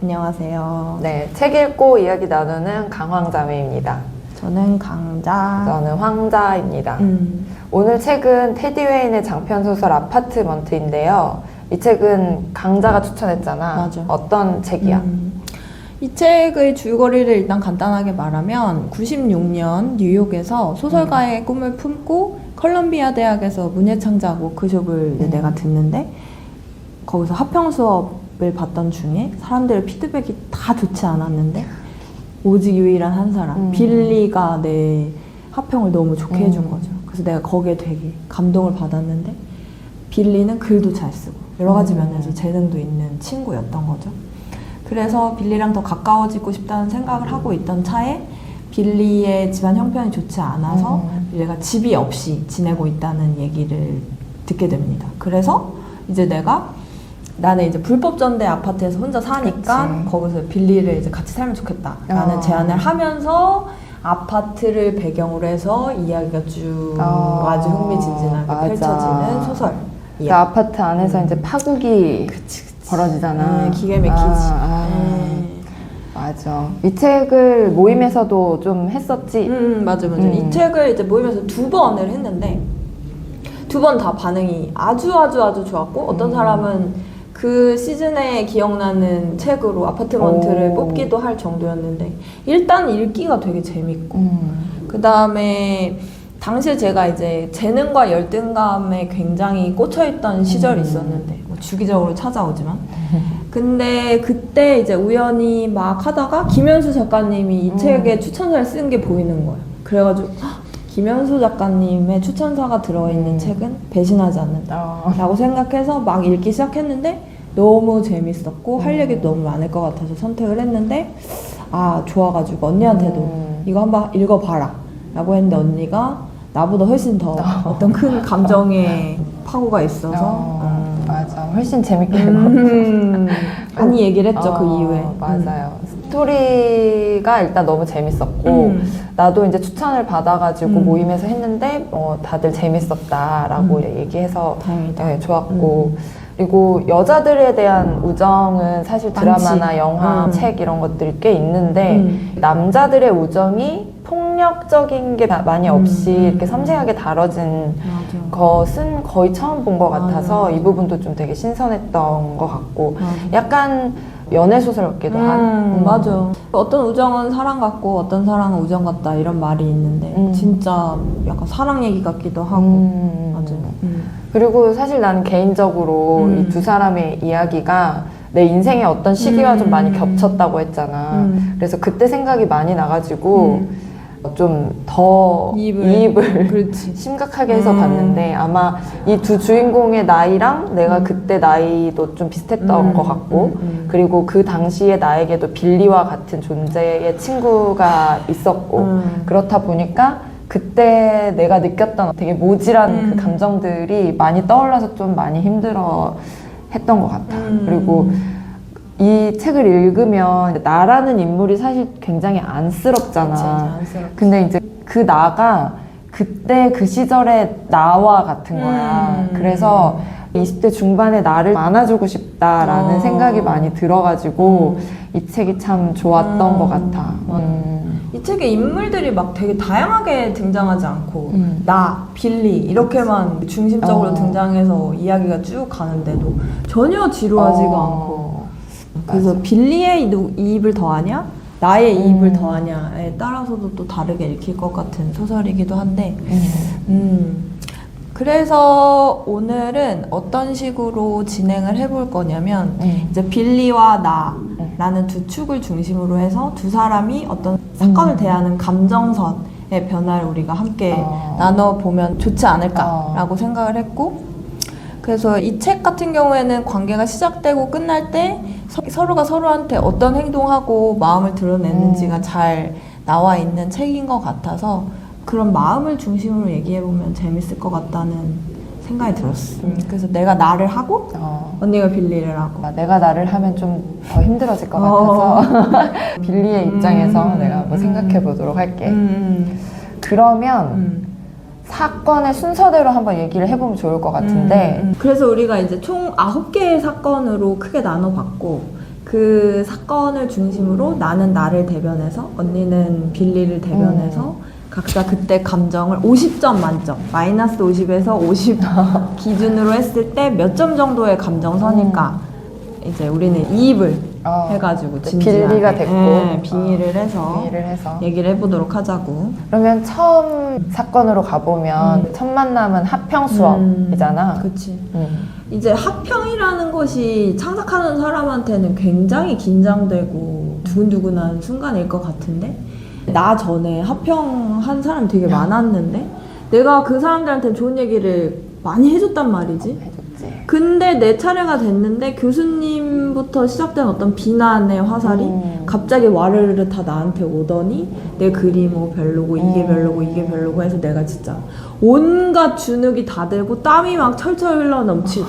안녕하세요. 네, 책 읽고 이야기 나누는 강황자매입니다. 저는 강자. 저는 황자입니다. 오늘 책은 테디 웨인의 장편소설 아파트먼트인데요. 이 책은 강자가 추천했잖아. 맞아. 어떤 책이야? 이 책의 줄거리를 일단 간단하게 말하면 96년 뉴욕에서 소설가의 꿈을 품고 컬럼비아 대학에서 문예창작 워크숍을 이제 내가 듣는데 거기서 합평 수업을 받던 중에 사람들의 피드백이 다 좋지 않았는데 오직 유일한 한 사람 빌리가 내 합평을 너무 좋게 해준 거죠. 그래서 내가 거기에 되게 감동을 받았는데 빌리는 글도 잘 쓰고 여러 가지 면에서 재능도 있는 친구였던 거죠. 그래서 빌리랑 더 가까워지고 싶다는 생각을 하고 있던 차에 빌리의 집안 형편이 좋지 않아서 빌리가 집이 없이 지내고 있다는 얘기를 듣게 됩니다. 그래서 이제 나는 이제 불법 전대 아파트에서 혼자 사니까 그치. 거기서 빌리를 이제 같이 살면 좋겠다라는 제안을 하면서 아파트를 배경으로 해서 이야기가 쭉 아주 흥미진진하게 맞아. 펼쳐지는 소설. 그 아파트 안에서 이제 파국이 벌어지잖아. 기가 막히지. 맞아. 이 책을 모임에서도 좀 했었지? 맞아. 이 책을 이제 모임에서 2번을 했는데 2번 다 반응이 아주 좋았고 어떤 사람은 그 시즌에 기억나는 책으로 아파트먼트를 뽑기도 할 정도였는데 일단 읽기가 되게 재밌고 그 다음에 당시에 제가 이제 재능과 열등감에 굉장히 꽂혀있던 시절이 있었는데 뭐 주기적으로 찾아오지만 근데 그때 이제 우연히 막 하다가 김현수 작가님이 이 책에 추천사를 쓴 게 보이는 거예요. 그래가지고 김현수 작가님의 추천사가 들어있는 책은 배신하지 않는다 라고 생각해서 막 읽기 시작했는데 너무 재밌었고 할 얘기도 너무 많을 것 같아서 선택을 했는데 좋아가지고 언니한테도 이거 한번 읽어봐라 라고 했는데 언니가 나보다 훨씬 더 어떤 큰 감정의 파고가 있어서 맞아. 훨씬 재밌게 읽어. 많이 얘기를 했죠. 그 이후에. 맞아요. 스토리가 일단 너무 재밌었고 나도 이제 추천을 받아가지고 모임에서 했는데 다들 재밌었다라고 얘기해서 네, 좋았고 그리고 여자들에 대한 우정은 사실 드라마나 영화, 책 이런 것들이 꽤 있는데 남자들의 우정이 폭력적인 게 많이 없이 이렇게 섬세하게 다뤄진 것은 거의 처음 본 것 같아서 이 부분도 좀 되게 신선했던 것 같고 약간 연애소설 같기도 한 맞아. 어떤 우정은 사랑 같고 어떤 사랑은 우정 같다 이런 말이 있는데 진짜 약간 사랑 얘기 같기도 하고 맞아요. 그리고 사실 나는 개인적으로 이 두 사람의 이야기가 내 인생의 어떤 시기와 좀 많이 겹쳤다고 했잖아. 그래서 그때 생각이 많이 나가지고 좀 더 이입을 심각하게 해서 봤는데 아마 이 두 주인공의 나이랑 내가 그때 나이도 좀 비슷했던 것 같고 그리고 그 당시에 나에게도 빌리와 같은 존재의 친구가 있었고 그렇다 보니까 그때 내가 느꼈던 되게 모질한 그 감정들이 많이 떠올라서 좀 많이 힘들어 했던 것 같아. 그리고 이 책을 읽으면 나라는 인물이 사실 굉장히 안쓰럽잖아. 근데 이제 그 나가 그때 그 시절의 나와 같은 거야. 그래서 20대 중반의 나를 안아주고 싶다라는 생각이 많이 들어가지고 이 책이 참 좋았던 것 같아. 이 책에 인물들이 막 되게 다양하게 등장하지 않고 나, 빌리 이렇게만 중심적으로 등장해서 이야기가 쭉 가는데도 전혀 지루하지가 않고 그래서 빌리의 이입을 더하냐 나의 이입을 더하냐에 따라서도 또 다르게 읽힐 것 같은 소설이기도 한데 그래서 오늘은 어떤 식으로 진행을 해볼 거냐면 이제 빌리와 나라는 두 축을 중심으로 해서 두 사람이 어떤 사건을 대하는 감정선의 변화를 우리가 함께 나눠보면 좋지 않을까라고 생각을 했고 그래서 이 책 같은 경우에는 관계가 시작되고 끝날 때 서로가 서로한테 어떤 행동하고 마음을 드러냈는지가 잘 나와 있는 책인 것 같아서 그런 마음을 중심으로 얘기해보면 재밌을 것 같다는 생각이 들었어. 그래서 내가 나를 하고 언니가 빌리를 하고 내가 나를 하면 좀 더 힘들어질 것 같아서 빌리의 입장에서 내가 한번 생각해 보도록 할게. 그러면 사건의 순서대로 한번 얘기를 해보면 좋을 것 같은데 그래서 우리가 이제 총 9개의 사건으로 크게 나눠봤고 그 사건을 중심으로 나는 나를 대변해서 언니는 빌리를 대변해서 각자 그때 감정을 50점 만점 마이너스 50에서 50 기준으로 했을 때 몇 점 정도의 감정선일까 이제 우리는 이입을 해가지고 진지하게 빌리가 됐고 빙의를 해서 얘기를 해보도록 하자고. 그러면 처음 사건으로 가보면 첫 만남은 합평 수업이잖아. 그치. 이제 합평이라는 것이 창작하는 사람한테는 굉장히 긴장되고 두근두근한 순간일 것 같은데 나 전에 합평한 사람 되게 많았는데 내가 그 사람들한테 좋은 얘기를 많이 해줬단 말이지. 해줬지. 근데 내 차례가 됐는데 교수님부터 시작된 어떤 비난의 화살이 갑자기 와르르 다 나한테 오더니 내 그림 뭐 별로고 이게 별로고 이게 별로고 해서 내가 진짜 온갖 주눅이 다 들고 땀이 막 철철 흘러 넘치고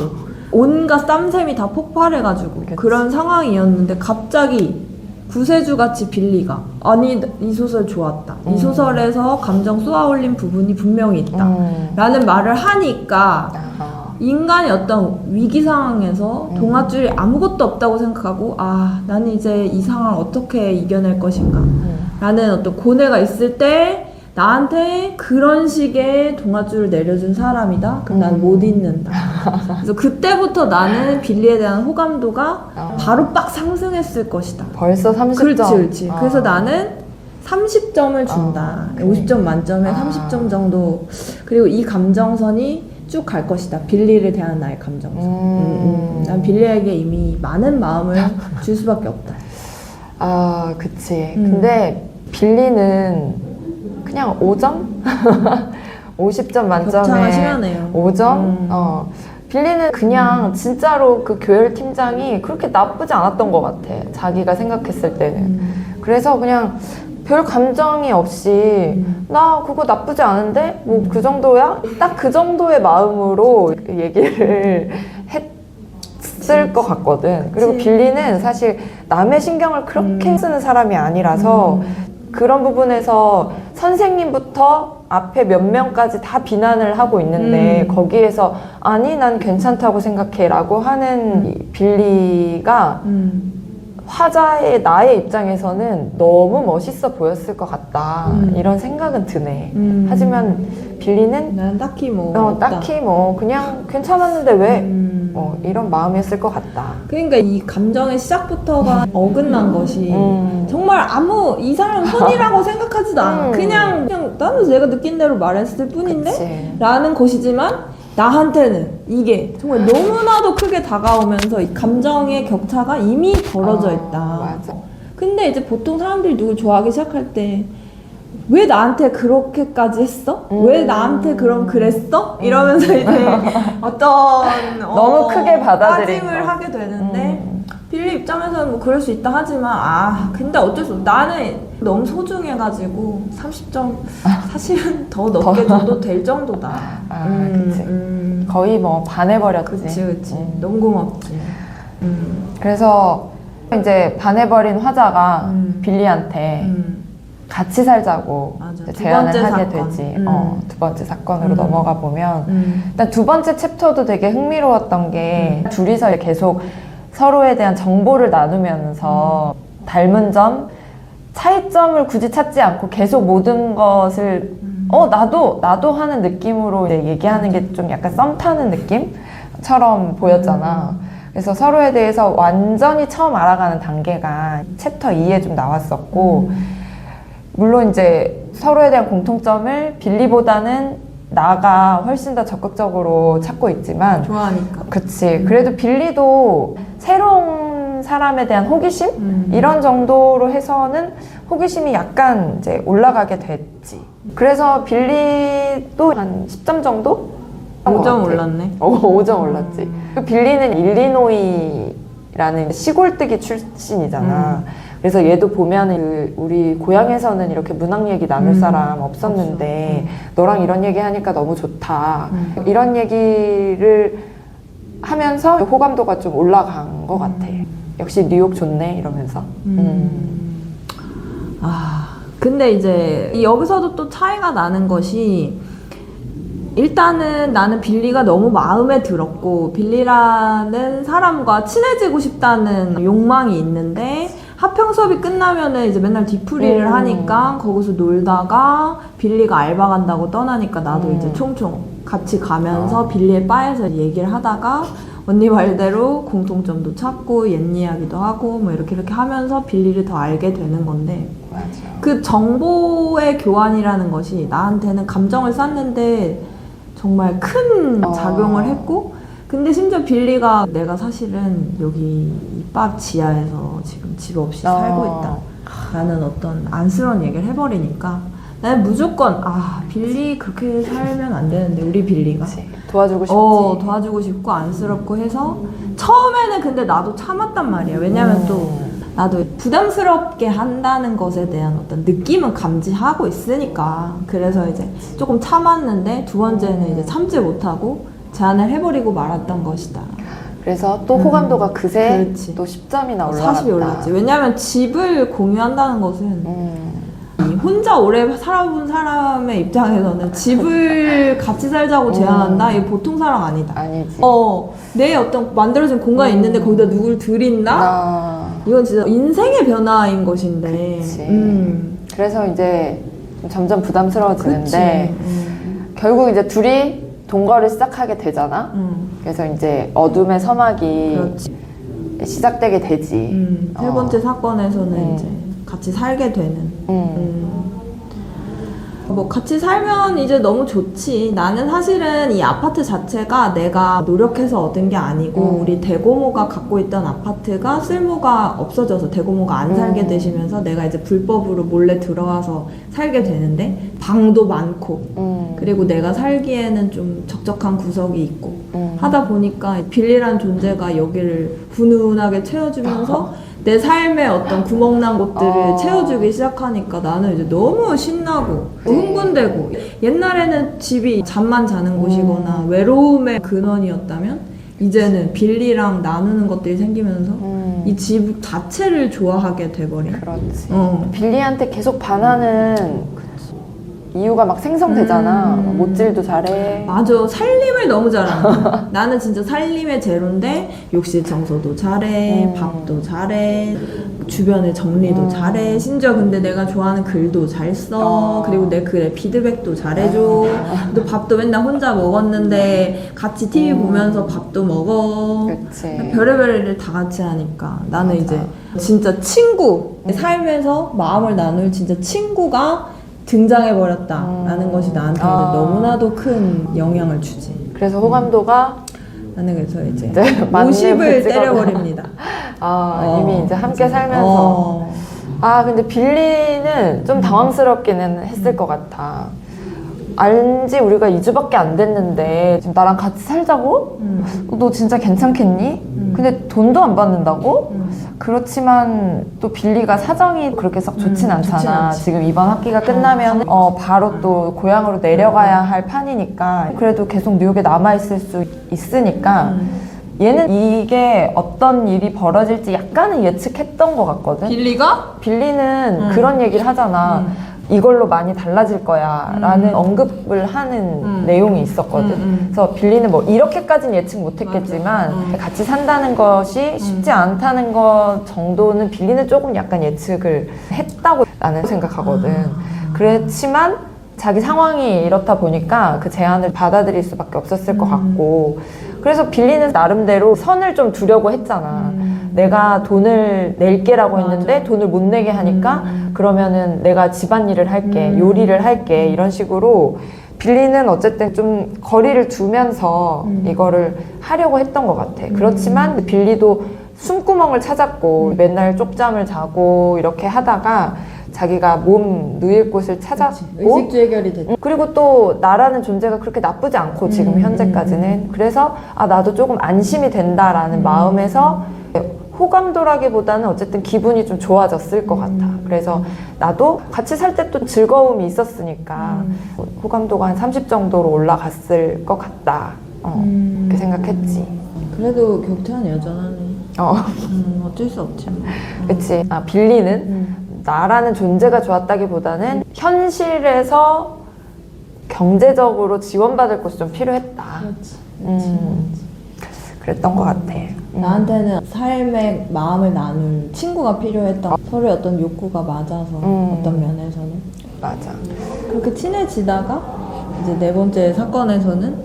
온갖 땀샘이 다 폭발해가지고 그치. 그런 상황이었는데 갑자기 구세주같이 빌리가 아니 이 소설 좋았다 이 소설에서 감정 쏘아올린 부분이 분명히 있다 라는 말을 하니까 인간의 어떤 위기 상황에서 동아줄이 아무것도 없다고 생각하고 아 나는 이제 이 상황을 어떻게 이겨낼 것인가 라는 어떤 고뇌가 있을 때 나한테 그런 식의 동아줄을 내려준 사람이다? 그럼 난 못 잊는다. 그래서 그때부터 나는 빌리에 대한 호감도가 바로 빡 상승했을 것이다. 벌써 30점. 그렇지. 그래서 나는 30점을 준다. 50점 만점에 30점 정도. 그리고 이 감정선이 쭉 갈 것이다. 빌리를 대한 나의 감정선. 난 빌리에게 이미 많은 마음을 줄 수밖에 없다. 아, 그치. 근데 빌리는 그냥 5점? 50점 만점에 심하네요. 5점? 빌리는 그냥 진짜로 그 교열 팀장이 그렇게 나쁘지 않았던 것 같아. 자기가 생각했을 때는. 그래서 그냥 별 감정이 없이 나 그거 나쁘지 않은데? 뭐 그 정도야? 딱 그 정도의 마음으로 얘기를 했을 것 같거든. 그리고 빌리는 사실 남의 신경을 그렇게 쓰는 사람이 아니라서 그런 부분에서 선생님부터 앞에 몇 명까지 다 비난을 하고 있는데 거기에서 아니 난 괜찮다고 생각해 라고 하는 이 빌리가 화자의 나의 입장에서는 너무 멋있어 보였을 것 같다 이런 생각은 드네. 하지만 빌리는 난 딱히 뭐 딱히 뭐 그냥 괜찮았는데 왜 이런 마음이었을 것 같다. 그러니까 이 감정의 시작부터가 어긋난 것이 정말 아무 이 사람 손이라고 생각하지도 않아. 그냥 나는 내가 느낀 대로 말했을 뿐인데 그치. 라는 것이지만 나한테는 이게 정말 너무나도 크게 다가오면서 이 감정의 격차가 이미 벌어져 있다. 맞아. 근데 이제 보통 사람들이 누굴 좋아하기 시작할 때 왜 나한테 그렇게까지 했어? 왜 나한테 그럼 그랬어? 이러면서 이제 어떤 너무 크게 받아들인 따짐을 거. 하게 되는데 빌리 입장에서는 뭐 그럴 수 있다 하지만 근데 어쩔 수 없어. 나는 너무 소중해가지고 30점 사실은 더 높게 줘도 될 정도다. 그치. 거의 뭐 반해버렸지. 그치. 너무 고맙지. 그래서 이제 반해버린 화자가 빌리한테 같이 살자고 맞아. 두 제안을 번째 하게 사건. 되지. 두 번째 사건으로 넘어가 보면 일단 두 번째 챕터도 되게 흥미로웠던 게 둘이서 계속 서로에 대한 정보를 나누면서 닮은 점, 차이점을 굳이 찾지 않고 계속 모든 것을 나도 하는 느낌으로 이제 얘기하는 게 좀 약간 썸 타는 느낌처럼 보였잖아. 그래서 서로에 대해서 완전히 처음 알아가는 단계가 챕터 2에 좀 나왔었고 물론 이제 서로에 대한 공통점을 빌리보다는 나가 훨씬 더 적극적으로 찾고 있지만 좋아하니까. 그치. 그래도 빌리도 새로운 사람에 대한 호기심? 이런 정도로 해서는 호기심이 약간 이제 올라가게 됐지. 그래서 빌리도 한 10점 정도? 5점 올랐네. 5점 올랐지. 빌리는 일리노이라는 시골뜨기 출신이잖아. 그래서 얘도 보면은 우리 고향에서는 이렇게 문학 얘기 나눌 사람 없었는데 너랑 이런 얘기 하니까 너무 좋다. 이런 얘기를 하면서 호감도가 좀 올라간 것 같아. 역시 뉴욕 좋네 이러면서. 근데 이제 여기서도 또 차이가 나는 것이 일단은 나는 빌리가 너무 마음에 들었고 빌리라는 사람과 친해지고 싶다는 욕망이 있는데 합평 수업이 끝나면은 이제 맨날 뒤풀이를 하니까 거기서 놀다가 빌리가 알바 간다고 떠나니까 나도 이제 총총 같이 가면서 빌리의 바에서 얘기를 하다가 언니 말대로 공통점도 찾고 옛 이야기도 하고 뭐 이렇게 하면서 빌리를 더 알게 되는 건데 맞아. 그 정보의 교환이라는 것이 나한테는 감정을 쌓는데 정말 큰 작용을 했고 근데 심지어 빌리가 내가 사실은 여기 이 바 지하에서 지금 집 없이 살고 있다 라는 어떤 안쓰러운 얘기를 해버리니까 나는 무조건 빌리 그렇게 살면 안 되는데 우리 빌리가 그치. 도와주고 싶지. 도와주고 싶고 안쓰럽고 해서 처음에는 근데 나도 참았단 말이야. 왜냐면 또 나도 부담스럽게 한다는 것에 대한 어떤 느낌은 감지하고 있으니까 그래서 이제 조금 참았는데 두 번째는 이제 참지 못하고 제안을 해버리고 말았던 것이다. 그래서 또 호감도가 그새 그렇지. 또 10점이나 올라갔다. 40이 올랐지. 왜냐면 집을 공유한다는 것은 이 혼자 오래 살아본 사람의 입장에서는 집을 같이 살자고 제안한다? 이게 보통 사람 아니다. 아니지. 내 어떤 만들어진 공간이 있는데 거기다 누굴 들인다? 이건 진짜 인생의 변화인 것인데. 그치. 그래서 이제 점점 부담스러워지는데 결국 이제 둘이 동거를 시작하게 되잖아. 그래서 이제 어둠의 서막이 그렇지. 시작되게 되지. 세 번째 사건에서는 이제 같이 살게 되는. 뭐 같이 살면 이제 너무 좋지. 나는 사실은 이 아파트 자체가 내가 노력해서 얻은 게 아니고 우리 대고모가 갖고 있던 아파트가 쓸모가 없어져서 대고모가 안 살게 되시면서 내가 이제 불법으로 몰래 들어와서 살게 되는데 방도 많고 그리고 내가 살기에는 좀 적적한 구석이 있고 하다 보니까 빌리란 존재가 여기를 훈훈하게 채워주면서 내 삶의 어떤 구멍난 곳들을 채워주기 시작하니까 나는 이제 너무 신나고 흥분되고 옛날에는 집이 잠만 자는 곳이거나 외로움의 근원이었다면 이제는 빌리랑 나누는 것들이 생기면서 이 집 자체를 좋아하게 돼버린. 그렇지. 빌리한테 계속 반하는 이유가 막 생성되잖아. 못질도 잘해. 맞아. 살림을 너무 잘한다. 나는 진짜 살림의 제로인데 욕실 청소도 잘해, 밥도 잘해, 주변의 정리도 잘해. 심지어 근데 내가 좋아하는 글도 잘 써. 그리고 내 글에 피드백도 잘해줘. 또 밥도 맨날 혼자 먹었는데 같이 TV 보면서 밥도 먹어. 그치. 별의별 일을 다 같이 하니까 나는 이제 진짜 친구, 삶에서 마음을 나눌 진짜 친구가 등장해버렸다라는 것이 나한테 이제 너무나도 큰 영향을 주지. 그래서 호감도가 나는 그래서 이제 네, 50을 때려버립니다. 이미 이제 함께 살면서. 근데 빌리는 좀 당황스럽기는 했을 것 같아. 알지 우리가 2주밖에 안 됐는데 지금 나랑 같이 살자고? 너 진짜 괜찮겠니? 근데 돈도 안 받는다고? 그렇지만 또 빌리가 사정이 그렇게 썩 좋진 않잖아. 지금 이번 학기가 끝나면 바로 또 고향으로 내려가야 할 판이니까 그래도 계속 뉴욕에 남아있을 수 있으니까 얘는 이게 어떤 일이 벌어질지 약간은 예측했던 것 같거든. 빌리는 그런 얘기를 하잖아. 이걸로 많이 달라질 거야 라는 언급을 하는 내용이 있었거든. 그래서 빌리는 뭐 이렇게까지는 예측 못했겠지만 같이 산다는 것이 쉽지 않다는 것 정도는 빌리는 조금 약간 예측을 했다고 나는 생각하거든. 그렇지만 자기 상황이 이렇다 보니까 그 제안을 받아들일 수밖에 없었을 것 같고 그래서 빌리는 나름대로 선을 좀 두려고 했잖아. 내가 돈을 낼게라고 했는데 돈을 못 내게 하니까 그러면은 내가 집안일을 할게, 요리를 할게 이런 식으로 빌리는 어쨌든 좀 거리를 두면서 이거를 하려고 했던 것 같아. 그렇지만 빌리도 숨구멍을 찾았고 맨날 쪽잠을 자고 이렇게 하다가 자기가 몸 누일 곳을 찾았고 의식주 해결이 됐지. 그리고 또 나라는 존재가 그렇게 나쁘지 않고 지금 현재까지는 그래서 나도 조금 안심이 된다라는 마음에서 호감도라기보다는 어쨌든 기분이 좀 좋아졌을 것 같아. 그래서 나도 같이 살 때 또 즐거움이 있었으니까 호감도가 한 30 정도로 올라갔을 것 같다. 그렇게 생각했지. 그래도 격차는 여전하네. 어쩔 수 없지 뭐. 그치. 빌리는 나라는 존재가 좋았다기보다는 현실에서 경제적으로 지원받을 곳이 좀 필요했다. 그렇지. 그랬던 것 같아. 나한테는 삶의 마음을 나눌 친구가 필요했던 서로의 어떤 욕구가 맞아서 어떤 면에서는 맞아. 그렇게 친해지다가 이제 네 번째 사건에서는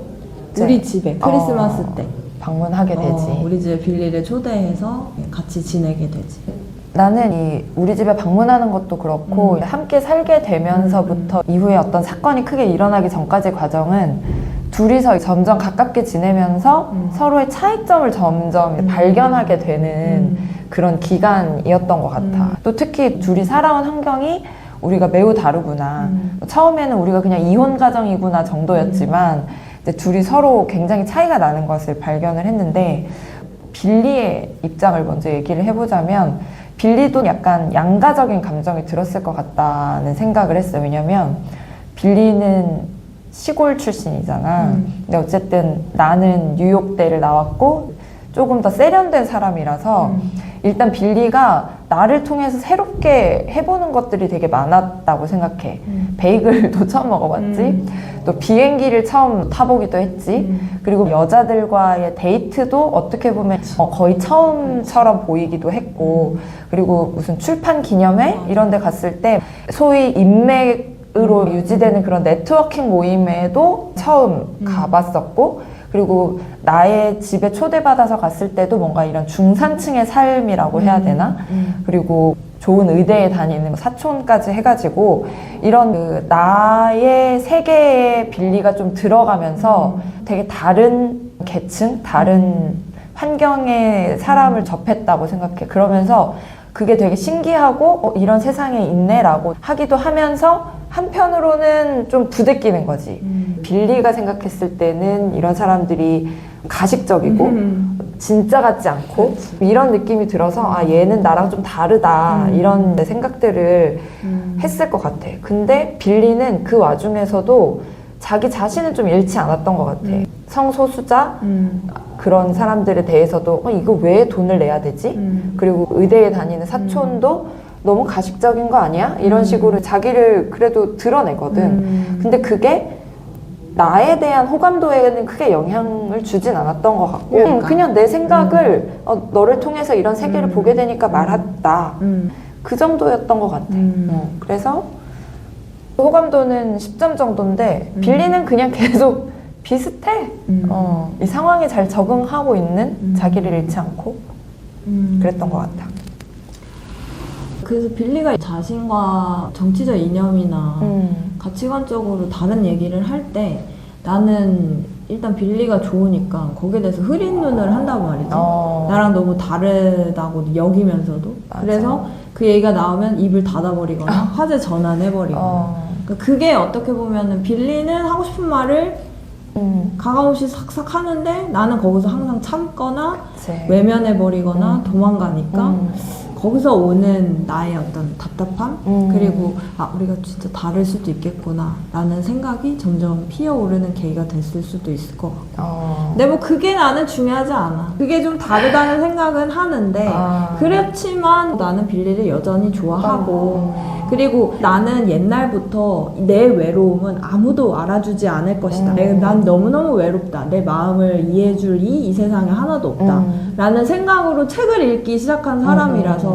우리 집에 크리스마스 때 방문하게 되지. 우리 집에 빌리를 초대해서 같이 지내게 되지. 나는 이 우리 집에 방문하는 것도 그렇고 함께 살게 되면서부터 이후에 어떤 사건이 크게 일어나기 전까지 과정은 둘이서 점점 가깝게 지내면서 서로의 차이점을 점점 발견하게 되는 그런 기간이었던 것 같아. 또 특히 둘이 살아온 환경이 우리가 매우 다르구나. 처음에는 우리가 그냥 이혼 가정이구나 정도였지만 이제 둘이 서로 굉장히 차이가 나는 것을 발견을 했는데 빌리의 입장을 먼저 얘기를 해보자면 빌리도 약간 양가적인 감정이 들었을 것 같다는 생각을 했어요. 왜냐면 빌리는 시골 출신이잖아. 근데 어쨌든 나는 뉴욕대를 나왔고 조금 더 세련된 사람이라서 일단 빌리가 나를 통해서 새롭게 해보는 것들이 되게 많았다고 생각해. 베이글도 처음 먹어봤지. 또 비행기를 처음 타보기도 했지. 그리고 여자들과의 데이트도 어떻게 보면 거의 처음처럼 보이기도 했고, 그리고 무슨 출판 기념회 이런 데 갔을 때 소위 인맥으로 유지되는 그런 네트워킹 모임에도 처음 가봤었고, 그리고 나의 집에 초대받아서 갔을 때도 뭔가 이런 중산층의 삶이라고 해야 되나? 그리고 좋은 의대에 다니는 사촌까지 해가지고 이런 그 나의 세계에 빌리가 좀 들어가면서 되게 다른 계층, 다른 환경의 사람을 접했다고 생각해. 그러면서 그게 되게 신기하고 이런 세상에 있네라고 하기도 하면서 한편으로는 좀 부대끼는 거지. 빌리가 생각했을 때는 이런 사람들이 가식적이고 진짜 같지 않고 이런 느낌이 들어서 아 얘는 나랑 좀 다르다 이런 생각들을 했을 것 같아. 근데 빌리는 그 와중에서도 자기 자신은 좀 잃지 않았던 것 같아. 성소수자 그런 사람들에 대해서도 이거 왜 돈을 내야 되지? 그리고 의대에 다니는 사촌도 너무 가식적인 거 아니야? 이런 식으로 자기를 그래도 드러내거든. 근데 그게 나에 대한 호감도에는 크게 영향을 주진 않았던 것 같고 그냥 내 생각을 너를 통해서 이런 세계를 보게 되니까 말했다. 그 정도였던 것 같아. 그래서 호감도는 10점 정도인데 빌리는 그냥 계속 비슷해. 이 상황에 잘 적응하고 있는 자기를 잃지 않고 그랬던 것 같아. 그래서 빌리가 자신과 정치적 이념이나 가치관적으로 다른 얘기를 할 때 나는 일단 빌리가 좋으니까 거기에 대해서 흐린 눈을 한단 말이지. 나랑 너무 다르다고 여기면서도. 맞아. 그래서 그 얘기가 나오면 입을 닫아버리거나 화제 전환해버리거나. 그러니까 그게 어떻게 보면은 빌리는 하고 싶은 말을 가감없이 삭삭 하는데 나는 거기서 항상 참거나 그치. 외면해버리거나 도망가니까 거기서 오는 나의 어떤 답답함 그리고 우리가 진짜 다를 수도 있겠구나 라는 생각이 점점 피어오르는 계기가 됐을 수도 있을 것 같고 근데 뭐 그게 나는 중요하지 않아. 그게 좀 다르다는 생각은 하는데 그렇지만 나는 빌리를 여전히 좋아하고 그리고 나는 옛날부터 내 외로움은 아무도 알아주지 않을 것이다. 난 너무너무 외롭다. 내 마음을 이해해줄 이 세상에 하나도 없다. 라는 생각으로 책을 읽기 시작한 사람이라서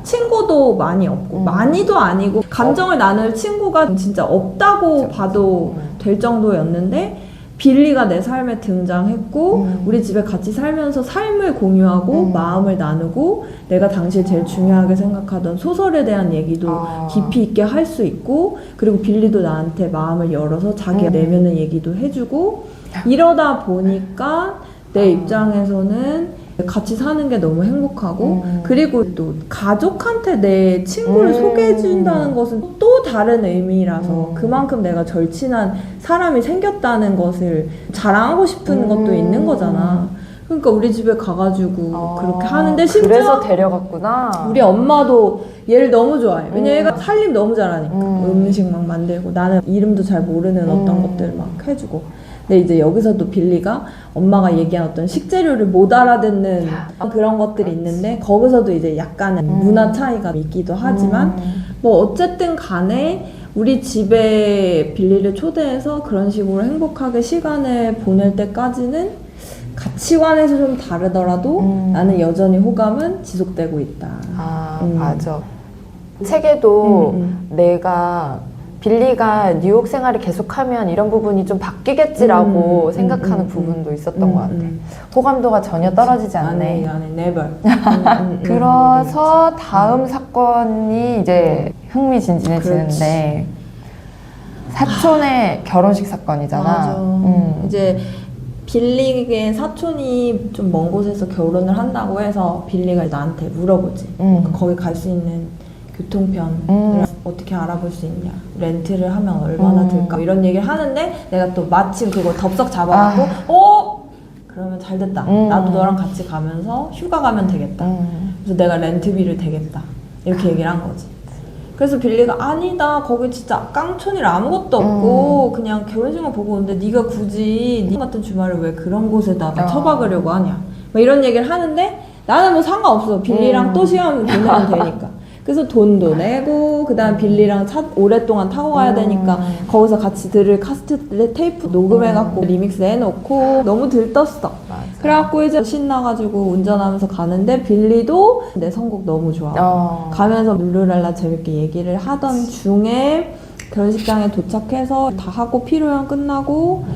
친구도 많이 없고 많이도 아니고 감정을 나눌 친구가 진짜 없다고 봐도 될 정도였는데 빌리가 내 삶에 등장했고 우리 집에 같이 살면서 삶을 공유하고 마음을 나누고 내가 당시에 제일 중요하게 생각하던 소설에 대한 얘기도 깊이 있게 할 수 있고 그리고 빌리도 나한테 마음을 열어서 자기 내면의 얘기도 해주고 이러다 보니까 내 입장에서는 같이 사는 게 너무 행복하고 그리고 또 가족한테 내 친구를 소개해준다는 것은 또 다른 의미라서 그만큼 내가 절친한 사람이 생겼다는 것을 자랑하고 싶은 것도 있는 거잖아. 그러니까 우리 집에 가가지고 그렇게 하는데 심지어 그래서 데려갔구나. 우리 엄마도 얘를 너무 좋아해. 왜냐면 얘가 살림 너무 잘하니까 음식 막 만들고 나는 이름도 잘 모르는 어떤 것들 막 해주고 근데 이제 여기서도 빌리가 엄마가 얘기한 어떤 식재료를 못 알아듣는 그런 것들이 있는데 거기서도 이제 약간의 문화 차이가 있기도 하지만 뭐 어쨌든 간에 우리 집에 빌리를 초대해서 그런 식으로 행복하게 시간을 보낼 때까지는 가치관에서 좀 다르더라도 나는 여전히 호감은 지속되고 있다. 맞아. 책에도 내가 빌리가 뉴욕 생활을 계속하면 이런 부분이 좀 바뀌겠지라고 생각하는 부분도 있었던 것 같아. 호감도가 전혀 떨어지지 않네. 나는 never. 그래서 다음 사건이 이제 흥미진진해지는데 사촌의 결혼식 사건이잖아. 맞아. 이제 빌리의 사촌이 좀 먼 곳에서 결혼을 한다고 해서 빌리가 나한테 물어보지. 거기 갈 수 있는 교통편을 어떻게 알아볼 수 있냐, 렌트를 하면 얼마나 들까, 이런 얘기를 하는데 내가 또 마침 그거 덥석 잡아갖고 그러면 잘 됐다. 나도 너랑 같이 가면서 휴가 가면 되겠다. 그래서 내가 렌트비를 대겠다. 이렇게 얘기를 한 거지. 그래서 빌리가 아니다, 거기 진짜 깡촌이라 아무것도 없고 그냥 결혼식만 보고 오는데 네가 굳이 네 같은 주말을 왜 그런 곳에다가 처박으려고 하냐, 막 이런 얘기를 하는데 나는 뭐 상관없어. 빌리랑 또 시간 보내면 되니까. 그래서 돈도 내고 그다음 빌리랑 차 오랫동안 타고 가야 되니까 거기서 같이 들을 카세트 테이프 녹음해갖고 리믹스 해놓고 너무 들떴어. 맞아. 그래갖고 이제 신나가지고 운전하면서 가는데 빌리도 내 선곡 너무 좋아. 가면서 룰루랄라 재밌게 얘기를 하던 중에 결혼식장에 도착해서 다 하고 피로연 끝나고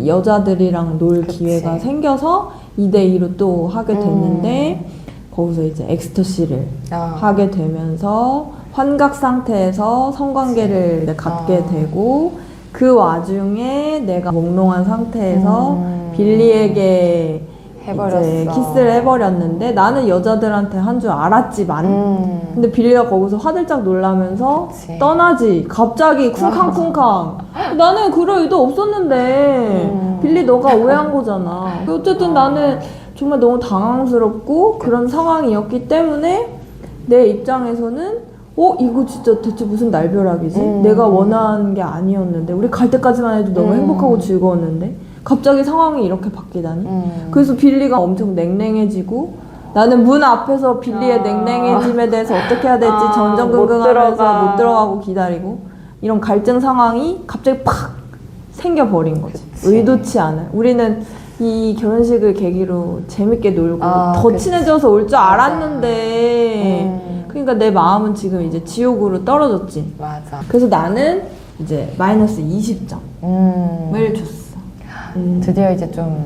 여자들이랑 놀 기회가 생겨서 2대2로 또 하게 됐는데 거기서 이제 엑스터시를 하게 되면서 환각 상태에서 성관계를 갖게 되고 그 와중에 내가 몽롱한 상태에서 빌리에게 이제 키스를 해버렸는데 나는 여자들한테 한 줄 알았지만 근데 빌리가 거기서 화들짝 놀라면서 떠나지. 갑자기 쿵쾅쿵쾅. 나는 그럴 의도 없었는데 빌리 너가 오해한 거잖아. 어쨌든 나는 정말 너무 당황스럽고 그런 상황이었기 때문에 내 입장에서는 이거 진짜 대체 무슨 날벼락이지? 내가 원하는 게 아니었는데 우리 갈 때까지만 해도 너무 행복하고 즐거웠는데 갑자기 상황이 이렇게 바뀌다니. 그래서 빌리가 엄청 냉랭해지고 나는 문 앞에서 빌리의 냉랭해짐에 대해서 어떻게 해야 될지 전전긍긍하면서 못 들어가고 기다리고 이런 갈등 상황이 갑자기 팍 생겨버린 거지. 의도치 않은. 우리는 이 결혼식을 계기로 재밌게 놀고 더 친해져서 올 줄 알았는데 그러니까 내 마음은 지금 이제 지옥으로 떨어졌지. 맞아. 그래서 나는 이제 마이너스 20점을 줬어. 드디어 이제 좀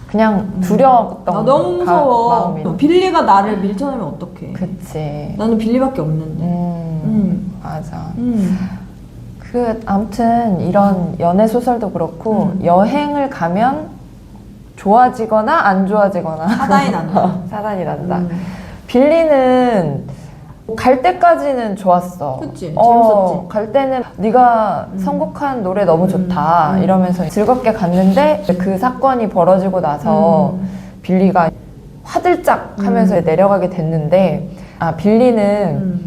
그냥 두려웠던 너무 무서워. 마음이. 빌리가 나를 밀쳐내면 어떡해. 그치. 나는 빌리밖에 없는데. 맞아. 아무튼 이런 연애 소설도 그렇고 여행을 가면 좋아지거나 안 좋아지거나 사단이 난다. 사단이 난다. 빌리는 갈 때까지는 좋았어. 그치, 재밌었지. 갈 때는 네가 선곡한 노래 너무 좋다 이러면서 즐겁게 갔는데 그 사건이 벌어지고 나서 빌리가 화들짝 하면서 내려가게 됐는데 빌리는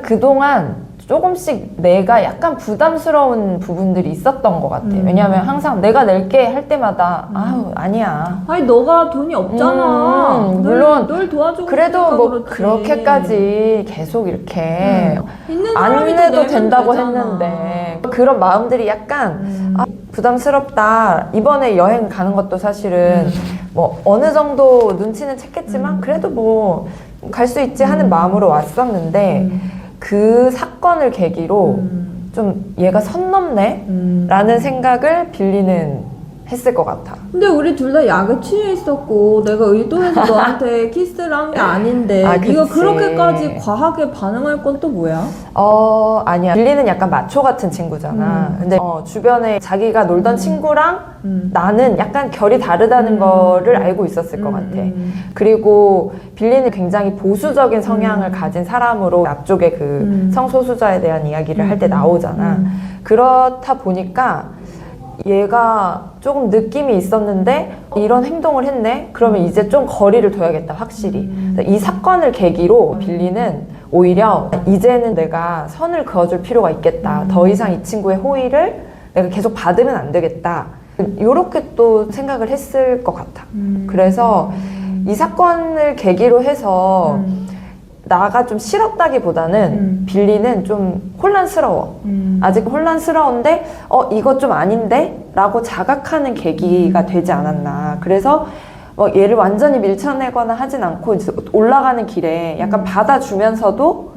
그동안 조금씩 내가 약간 부담스러운 부분들이 있었던 것 같아. 왜냐하면 항상 내가 낼게 할 때마다 아니야. 아니 너가 돈이 없잖아. 물론 널 도와주고 그래도 뭐 그렇지. 그렇게까지 계속 이렇게 있는 안 사람이 해도 내면 된다고 되잖아. 했는데 그런 마음들이 약간 부담스럽다. 이번에 여행 가는 것도 사실은 뭐 어느 정도 눈치는 챘겠지만 그래도 뭐 갈 수 있지 하는 마음으로 왔었는데 그 사건을 계기로 좀 얘가 선 넘네? 라는 생각을 빌리는 했을 것 같아. 근데 우리 둘 다 약에 취해 있었고 내가 의도해서 너한테 키스를 한 게 아닌데 네가 그렇게까지 과하게 반응할 건 또 뭐야? 아니야. 빌리는 약간 마초 같은 친구잖아. 근데 주변에 자기가 놀던 친구랑 나는 약간 결이 다르다는 거를 알고 있었을 것 같아. 그리고 빌리는 굉장히 보수적인 성향을 가진 사람으로 앞쪽에 그 성소수자에 대한 이야기를 할 때 나오잖아. 그렇다 보니까 얘가 조금 느낌이 있었는데 이런 행동을 했네? 그러면 이제 좀 거리를 둬야겠다, 확실히. 이 사건을 계기로 빌리는 오히려 이제는 내가 선을 그어줄 필요가 있겠다. 더 이상 이 친구의 호의를 내가 계속 받으면 안 되겠다. 이렇게 또 생각을 했을 것 같아. 그래서 이 사건을 계기로 해서 나가 좀 싫었다기보다는 빌리는 좀 혼란스러워. 아직 혼란스러운데 이거 좀 아닌데? 라고 자각하는 계기가 되지 않았나. 그래서 얘를 완전히 밀쳐내거나 하진 않고 이제 올라가는 길에 약간 받아주면서도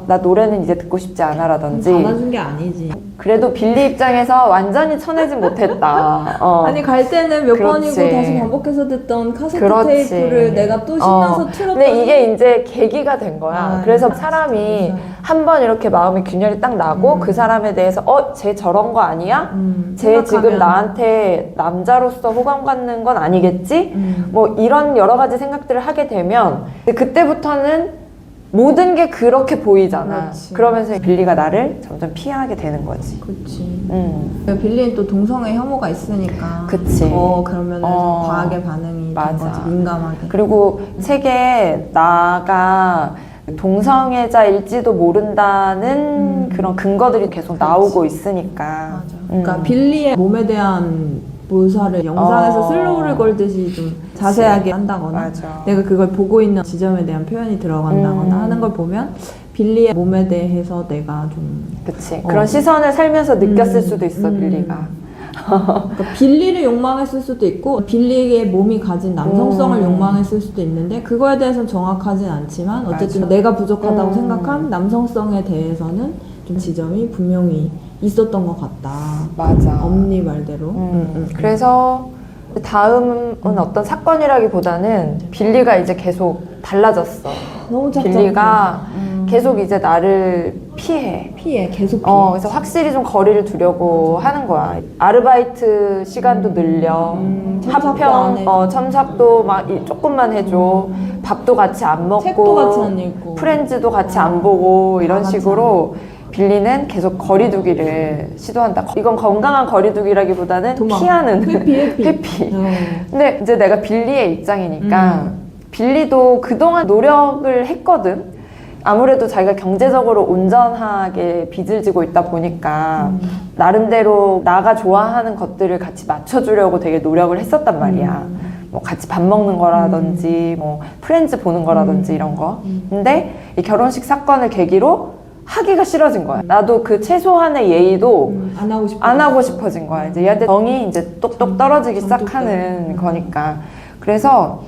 나 노래는 이제 듣고 싶지 않아 라든지. 받아준 게 아니지. 그래도 빌리 입장에서 완전히 쳐내진 못했다. 아니 갈 때는 몇 그렇지. 번이고 다시 반복해서 듣던 카세트 그렇지. 테이프를 내가 또 신나서 틀었더니 근데 이게 이제 계기가 된 거야. 아, 그래서 사람이 맞아. 한 번 이렇게 마음의 균열이 딱 나고 그 사람에 대해서 쟤 저런 거 아니야? 쟤 지금 생각하면. 나한테 남자로서 호감 갖는 건 아니겠지? 뭐 이런 여러 가지 생각들을 하게 되면 그때부터는 모든 게 그렇게 보이잖아. 그렇지. 그러면서 빌리가 나를 점점 피하게 되는 거지. 그렇지. 빌리는 또 동성애 혐오가 있으니까 그치. 그러면은 과하게 반응이 된 맞아. 거지. 민감하게. 그리고 책에 나가 동성애자일지도 모른다는 그런 근거들이 계속 나오고 있으니까. 맞아. 그러니까 빌리의 몸에 대한 묘사를 영상에서 슬로우를 걸듯이 좀 자세하게 한다거나 맞아. 내가 그걸 보고 있는 지점에 대한 표현이 들어간다거나 하는 걸 보면 빌리의 몸에 대해서 내가 좀 그치. 그런 시선을 살면서 느꼈을 수도 있어, 빌리가. 그러니까 빌리를 욕망했을 수도 있고 빌리의 몸이 가진 남성성을 욕망했을 수도 있는데 그거에 대해서는 정확하진 않지만 어쨌든 맞아. 내가 부족하다고 생각한 남성성에 대해서는 좀 지점이 분명히 있었던 것 같다. 맞아. 엄니 말대로. 그래서 다음은 어떤 사건이라기보다는 빌리가 이제 계속 달라졌어. 너무 착잡해. 빌리가 계속 이제 나를 피해. 계속 피해. 그래서 확실히 좀 거리를 두려고 하는 거야. 아르바이트 시간도 늘려. 첨삭도 안 합평, 해줘. 첨삭도 막 조금만 해줘. 밥도 같이 안 먹고. 책도 같이 안 읽고. 프렌즈도 같이 안 보고. 이런 같이 식으로 빌리는 계속 거리두기를 시도한다. 이건 건강한 거리두기라기보다는 도망. 피하는. 회피. 근데 이제 내가 빌리의 입장이니까 빌리도 그동안 노력을 했거든. 아무래도 자기가 경제적으로 온전하게 빚을 지고 있다 보니까 나름대로 나가 좋아하는 것들을 같이 맞춰주려고 되게 노력을 했었단 말이야. 뭐 같이 밥 먹는 거라든지 뭐 프렌즈 보는 거라든지 이런 거. 근데 이 결혼식 사건을 계기로 하기가 싫어진 거야. 나도 그 최소한의 예의도 안 하고 싶어. 싶어진 거야. 이제 얘한테 정이 이제 똑똑 떨어지기 시작하는 거니까. 그래서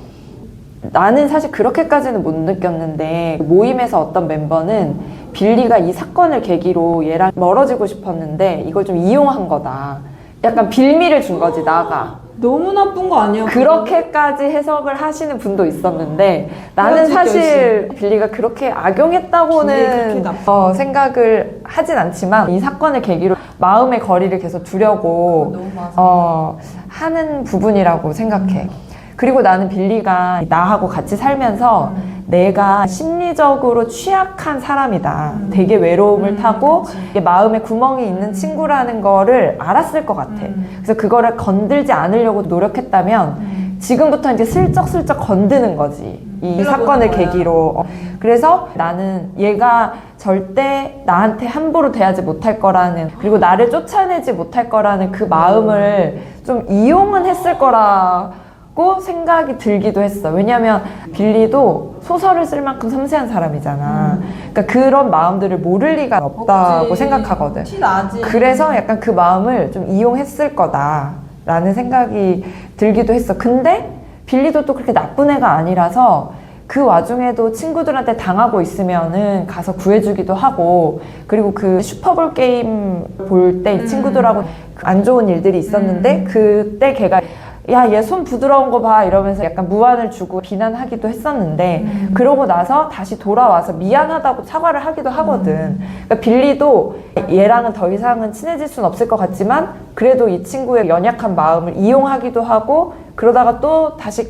나는 사실 그렇게까지는 못 느꼈는데 모임에서 어떤 멤버는 빌리가 이 사건을 계기로 얘랑 멀어지고 싶었는데 이걸 좀 이용한 거다. 약간 빌미를 준 거지, 나가. 너무 나쁜 거 아니야? 그렇게까지 해석을 하시는 분도 있었는데 나는 헤어질 사실 빌리가 그렇게 빌리 악용했다고는 그렇게 생각을 하진 않지만 이 사건을 계기로 마음의 거리를 계속 두려고 너무 맞아. 하는 부분이라고 생각해. 그리고 나는 빌리가 나하고 같이 살면서 내가 심리적으로 취약한 사람이다. 되게 외로움을 타고 이게 마음에 구멍이 있는 친구라는 거를 알았을 것 같아. 그래서 그거를 건들지 않으려고 노력했다면 지금부터 이제 슬쩍슬쩍 건드는 거지. 이 사건을 계기로. 그래서 나는 얘가 절대 나한테 함부로 대하지 못할 거라는, 그리고 나를 쫓아내지 못할 거라는 그 마음을 좀 이용은 했을 거라고 생각이 들기도 했어. 왜냐면 빌리도 소설을 쓸 만큼 섬세한 사람이잖아. 그러니까 그런 마음들을 모를 리가 없다고 없지. 생각하거든. 티 나지. 그래서 약간 그 마음을 좀 이용했을 거다라는 생각이 들기도 했어. 근데 빌리도 또 그렇게 나쁜 애가 아니라서 그 와중에도 친구들한테 당하고 있으면은 가서 구해주기도 하고, 그리고 그 슈퍼볼 게임 볼 때 이 친구들하고 안 좋은 일들이 있었는데 그때 걔가 야, 얘 손 부드러운 거 봐 이러면서 약간 무안을 주고 비난하기도 했었는데 그러고 나서 다시 돌아와서 미안하다고 사과를 하기도 하거든. 그러니까 빌리도 얘랑은 더 이상은 친해질 순 없을 것 같지만 그래도 이 친구의 연약한 마음을 이용하기도 하고 그러다가 또 다시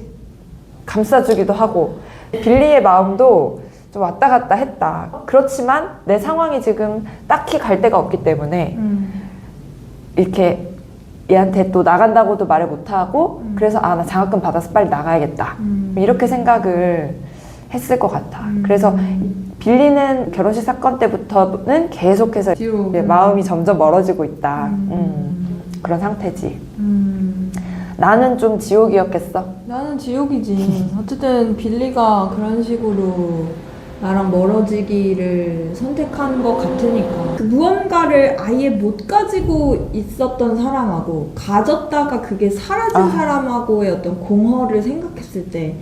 감싸주기도 하고, 빌리의 마음도 좀 왔다 갔다 했다. 그렇지만 내 상황이 지금 딱히 갈 데가 없기 때문에 이렇게 얘한테 또 나간다고도 말을 못하고 그래서 아, 나 장학금 받아서 빨리 나가야겠다 이렇게 생각을 했을 것 같아. 그래서 빌리는 결혼식 사건 때부터는 계속해서 뒤로. 마음이 점점 멀어지고 있다. 그런 상태지. 나는 좀 지옥이었겠어. 나는 지옥이지. 어쨌든 빌리가 그런 식으로 나랑 멀어지기를 선택한 것 같으니까. 그 무언가를 아예 못 가지고 있었던 사람하고 가졌다가 그게 사라진 사람하고의 어떤 공허를 생각했을 때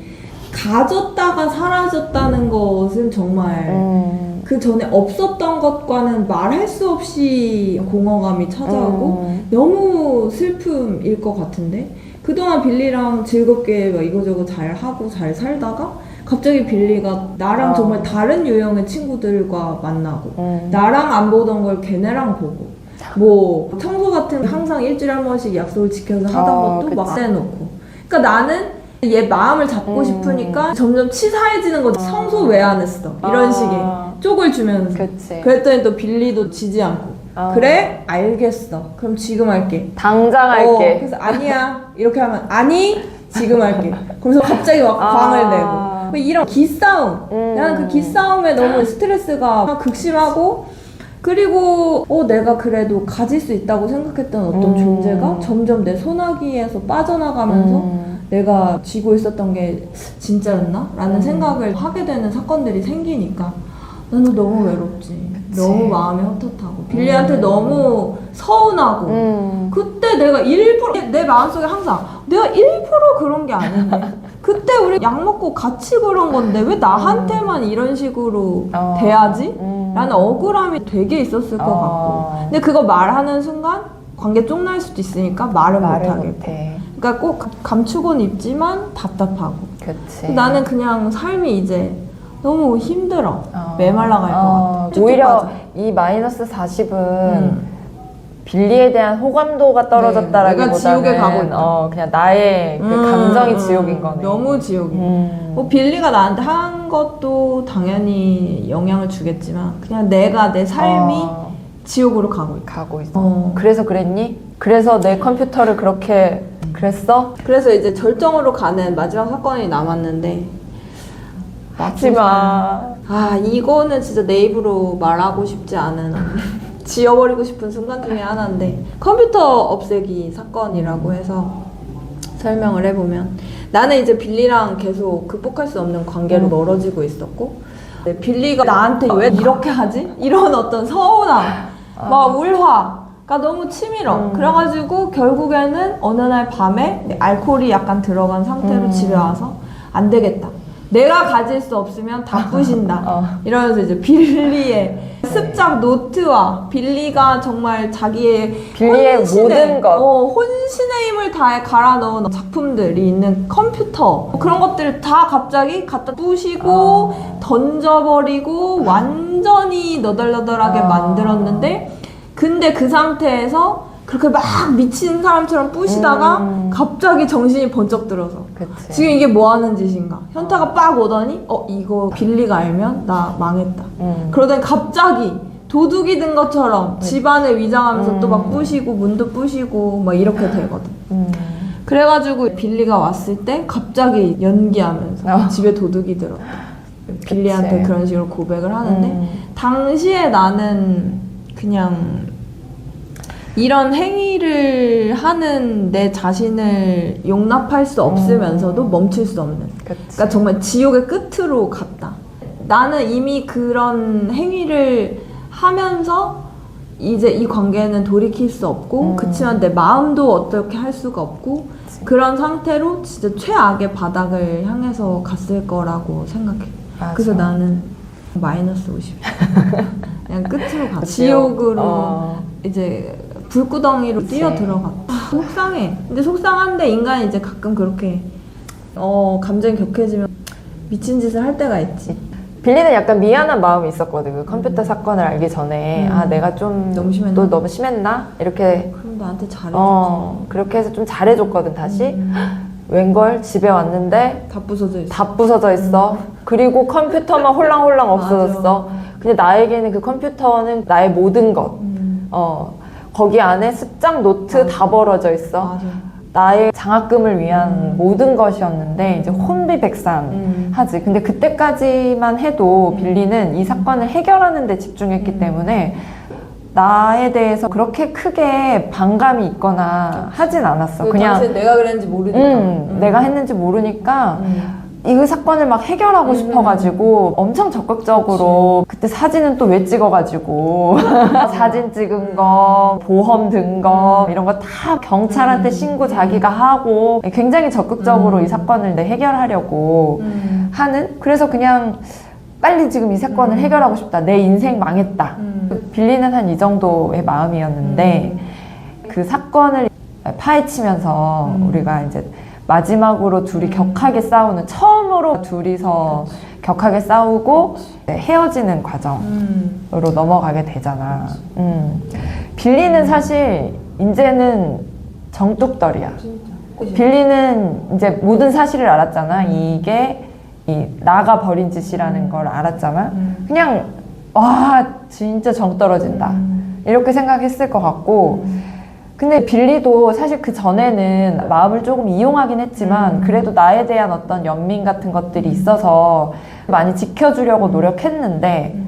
가졌다가 사라졌다는 것은 정말 그 전에 없었던 것과는 말할 수 없이 공허감이 찾아오고 너무 슬픔일 것 같은데 그동안 빌리랑 즐겁게 막 이거저거 잘 하고 잘 살다가 갑자기 빌리가 나랑 정말 다른 유형의 친구들과 만나고 나랑 안 보던 걸 걔네랑 보고 뭐 청소 같은 거 항상 일주일에 한 번씩 약속을 지켜서 하던 것도 막 떼놓고 그러니까 나는 얘 마음을 잡고 싶으니까 점점 치사해지는 거 청소 왜 안 했어 이런 식의 쪽을 주면서 그치. 그랬더니 또 빌리도 지지 않고 그래? 알겠어 그럼 지금 할게 당장 할게. 그래서 아니야 이렇게 하면 아니 지금 할게 그러면서 갑자기 막 광을 내고 이런 기싸움 나는 그 기싸움에 너무 스트레스가 극심하고 그리고 내가 그래도 가질 수 있다고 생각했던 어떤 존재가 점점 내 소나기에서 빠져나가면서 내가 쥐고 있었던 게 진짜였나? 라는 생각을 하게 되는 사건들이 생기니까 나는 너무 외롭지. 그치. 너무 마음이 헛헛하고 빌리한테 너무 서운하고 그때 내가 일부러 내 마음속에 항상 내가 일부러 그런 게 아닌데 그때 우리 약 먹고 같이 그런 건데 왜 나한테만 이런 식으로 돼야지? 라는 억울함이 되게 있었을 것 같고 근데 그거 말하는 순간 관계 쪽날 수도 있으니까 말을 못하겠고 그러니까 꼭 감추고는 있지만 답답하고 그치. 나는 그냥 삶이 이제 너무 힘들어. 메말라갈 것 같아. 오히려 이 마이너스 40은 빌리에 대한 호감도가 떨어졌다라기보다는 내가 지옥에 가고 있다. 그냥 나의 그 감정이 지옥인 거네. 너무 지옥이. 뭐 빌리가 나한테 한 것도 당연히 영향을 주겠지만 그냥 내가 내 삶이 지옥으로 가고 있어. 그래서 그랬니? 그래서 내 컴퓨터를 그렇게 그랬어? 그래서 이제 절정으로 가는 마지막 사건이 남았는데 하지마. 이거는 진짜 내 입으로 말하고 싶지 않은 지워버리고 싶은 순간 중에 하나인데 컴퓨터 없애기 사건이라고 해서 설명을 해보면 나는 이제 빌리랑 계속 극복할 수 없는 관계로 멀어지고 있었고 빌리가 나한테 왜 이렇게 하지? 이런 어떤 서운함 막 울화가 너무 치밀어 그래가지고 결국에는 어느 날 밤에 알코올이 약간 들어간 상태로 집에 와서 안 되겠다 내가 가질 수 없으면 다 부신다 이러면서 이제 빌리의 습작 노트와 빌리가 정말 자기의 빌리의 모든 것 혼신의 힘을 다해 갈아 넣은 작품들이 있는 컴퓨터 그런 것들을 다 갑자기 갖다 부시고 던져버리고 완전히 너덜너덜하게 만들었는데 근데 그 상태에서 그렇게 막 미친 사람처럼 부시다가 갑자기 정신이 번쩍 들어서 그치. 지금 이게 뭐 하는 짓인가 현타가 빡 오더니 이거 빌리가 알면 나 망했다 그러더니 갑자기 도둑이 든 것처럼 집안을 위장하면서 또 막 부시고 문도 부시고 막 이렇게 되거든 그래가지고 빌리가 왔을 때 갑자기 연기하면서 집에 도둑이 들었다 빌리한테 그치. 그런 식으로 고백을 하는데 당시에 나는 그냥 이런 행위를 하는 내 자신을 용납할 수 없으면서도 멈출 수 없는 그러니까 정말 지옥의 끝으로 갔다 나는 이미 그런 행위를 하면서 이제 이 관계는 돌이킬 수 없고 그치만 내 마음도 어떻게 할 수가 없고 그런 상태로 진짜 최악의 바닥을 향해서 갔을 거라고 생각해 그래서 나는 마이너스 50 그냥 끝으로 갔다 지옥으로 이제 불구덩이로 뛰어 들어갔다. 속상해. 근데 속상한데 인간이 이제 가끔 그렇게 감정이 격해지면 미친 짓을 할 때가 있지. 빌리는 약간 미안한 마음이 있었거든. 그 컴퓨터 사건을 알기 전에 내가 좀 너무 심했나? 또 너무 심했나? 이렇게 그럼 나한테 잘해줬지. 그렇게 해서 좀 잘해줬거든 다시. 웬걸 집에 왔는데 다 부서져 있어. 다 부서져 있어. 그리고 컴퓨터만 홀랑홀랑 없어졌어. 근데 나에게는 그 컴퓨터는 나의 모든 것. 거기 안에 습작 노트 다 벌어져 있어. 맞아. 나의 장학금을 위한 모든 것이었는데 이제 혼비백산하지. 근데 그때까지만 해도 빌리는 이 사건을 해결하는 데 집중했기 때문에 나에 대해서 그렇게 크게 반감이 있거나 하진 않았어. 그냥 당신 내가 그랬는지 모르니까. 내가 했는지 모르니까 이 사건을 막 해결하고 싶어가지고 엄청 적극적으로 그때 사진은 또 왜 찍어가지고 사진 찍은 거, 보험 든 거 이런 거 다 경찰한테 신고 자기가 하고 굉장히 적극적으로 이 사건을 해결하려고 하는, 그래서 그냥 빨리 지금 이 사건을 해결하고 싶다. 내 인생 망했다. 빌리는 한 이 정도의 마음이었는데 그 사건을 파헤치면서 우리가 이제 마지막으로 둘이 격하게 싸우는, 처음으로 둘이서 격하게 싸우고 헤어지는 과정으로 넘어가게 되잖아. 빌리는 사실 이제는 정뚝떨이야. 빌리는 이제 모든 사실을 알았잖아. 이게 나가 벌인 짓이라는 걸 알았잖아. 그냥 와 진짜 정 떨어진다 이렇게 생각했을 것 같고, 근데 빌리도 사실 그 전에는 마음을 조금 이용하긴 했지만 그래도 나에 대한 어떤 연민 같은 것들이 있어서 많이 지켜주려고 노력했는데,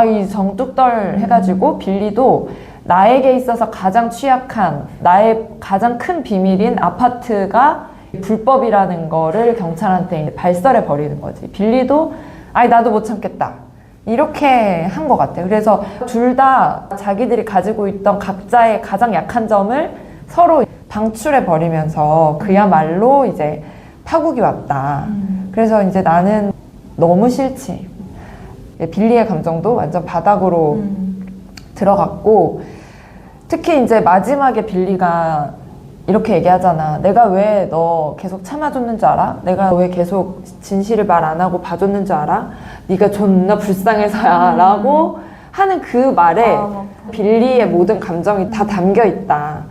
이 정뚝떨 해가지고 빌리도 나에게 있어서 가장 취약한, 나의 가장 큰 비밀인 아파트가 불법이라는 거를 경찰한테 발설해 버리는 거지. 빌리도 나도 못 참겠다 이렇게 한 것 같아. 그래서 둘 다 자기들이 가지고 있던 각자의 가장 약한 점을 서로 방출해 버리면서 그야말로 이제 파국이 왔다. 그래서 이제 나는 너무 싫지. 빌리의 감정도 완전 바닥으로 들어갔고, 특히 이제 마지막에 빌리가 이렇게 얘기하잖아. 내가 왜 너 계속 참아줬는 줄 알아? 내가 왜 계속 진실을 말 안 하고 봐줬는 줄 알아? 네가 존나 불쌍해서야 라고 하는 그 말에 빌리의 모든 감정이 다 담겨 있다.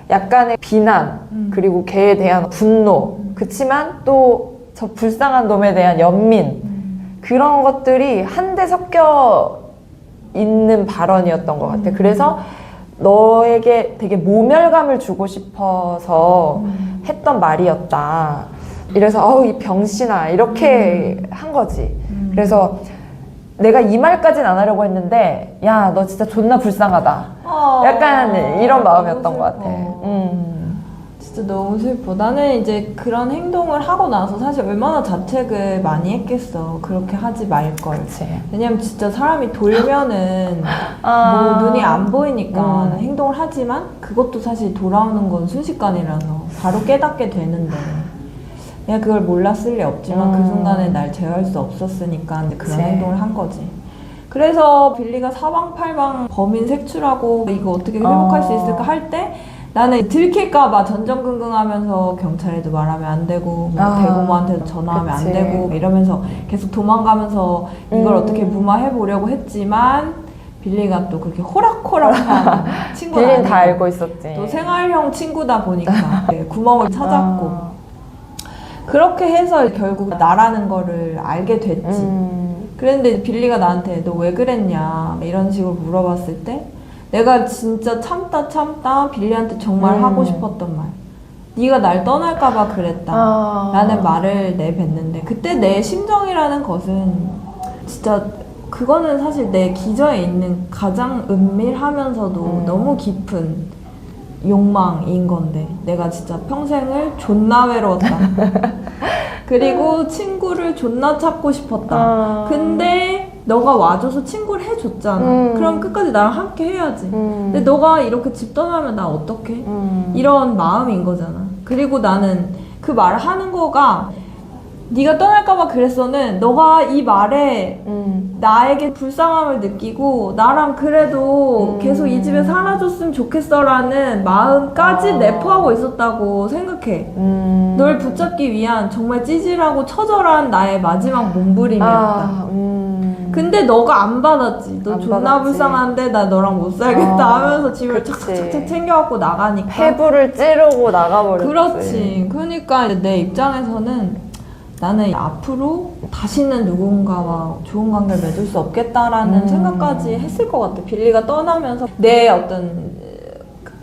약간의 비난, 그리고 걔에 대한 분노, 그치만 또 저 불쌍한 놈에 대한 연민, 그런 것들이 한데 섞여 있는 발언이었던 것 같아. 그래서 너에게 되게 모멸감을 주고 싶어서 했던 말이었다. 이래서 이 병신아 이렇게 한 거지. 그래서 내가 이 말까지는 안 하려고 했는데 야 너 진짜 존나 불쌍하다. 약간 이런 마음이었던 것 같아. 진짜 너무 슬퍼. 나는 이제 그런 행동을 하고 나서 사실 얼마나 자책을 많이 했겠어. 그렇게 하지 말걸. 왜냐면 진짜 사람이 돌면은 뭐 눈이 안 보이니까 행동을 하지만 그것도 사실 돌아오는 건 순식간이라서 바로 깨닫게 되는데 내가 그걸 몰랐을 리 없지만 그 순간에 날 제어할 수 없었으니까 그런 행동을 한 거지. 그래서 빌리가 사방팔방 범인 색출하고 이거 어떻게 회복할 수 있을까 할 때 나는 들킬까봐 전전긍긍하면서 경찰에도 말하면 안 되고 대고모한테도 전화하면 안 되고 이러면서 계속 도망가면서 이걸 어떻게 무마해보려고 했지만 빌리가 또 그렇게 호락호락한 친구는 빌리는 다 알고 있었지. 또 생활형 친구다 보니까 구멍을 찾았고 그렇게 해서 결국 나라는 거를 알게 됐지. 그랬는데 빌리가 나한테 너 왜 그랬냐 이런 식으로 물어봤을 때 내가 진짜 참다 빌리한테 정말 하고 싶었던 말, 네가 날 떠날까봐 그랬다 라는 말을 내뱉는데, 그때 내 심정이라는 것은 진짜 그거는 사실 내 기저에 있는 가장 은밀하면서도 너무 깊은 욕망인 건데, 내가 진짜 평생을 존나 외로웠다. 그리고 친구를 존나 찾고 싶었다. 근데 너가 와줘서 친구를 해줬잖아. 그럼 끝까지 나랑 함께 해야지. 근데 너가 이렇게 집 떠나면 나 어떡해? 이런 마음인 거잖아. 그리고 나는 그 말을 하는 거가 네가 떠날까봐 그랬어는 너가 이 말에 나에게 불쌍함을 느끼고 나랑 그래도 계속 이 집에 살아줬으면 좋겠어라는 마음까지 내포하고 있었다고 생각해. 널 붙잡기 위한 정말 찌질하고 처절한 나의 마지막 몸부림이었다. 근데 너가 안 받았지. 너 존나 받았지. 불쌍한데 나 너랑 못 살겠다 하면서 집을 착착착 챙겨갖고 나가니까 폐부를 찌르고 나가버렸지. 그렇지. 그러니까 이제 내 입장에서는 나는 앞으로 다시는 누군가와 좋은 관계를 맺을 수 없겠다라는 생각까지 했을 것 같아. 빌리가 떠나면서 내 어떤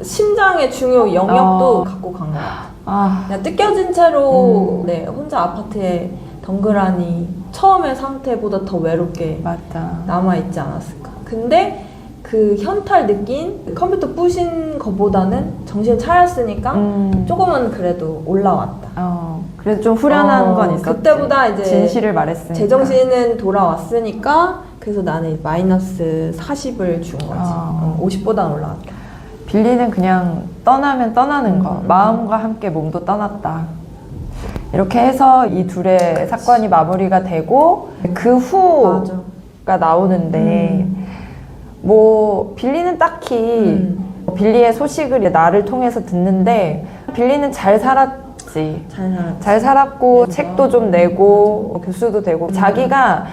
심장의 중요 영역도 갖고 간 것 같아. 그냥 뜯겨진 채로 내 혼자 아파트에 덩그라니 처음의 상태보다 더 외롭게 맞다. 남아있지 않았을까. 근데 그 현탈 느낀 컴퓨터 부신 거보다는 정신 차렸으니까 조금은 그래도 올라왔다. 그래도 좀 후련한 건 있었지. 그때보다 이제 진실을 말했으니까. 제정신은 돌아왔으니까 그래서 나는 마이너스 40을 준 거지. 50보다 올라왔다. 빌리는 그냥 떠나면 떠나는 거. 마음과 함께 몸도 떠났다. 이렇게 해서 이 둘의 사건이 마무리가 되고 그 후가 나오는데 뭐 빌리는 딱히 빌리의 소식을 나를 통해서 듣는데 빌리는 잘 살았지. 잘 살았고 책도 좀 내고 교수도 되고 자기가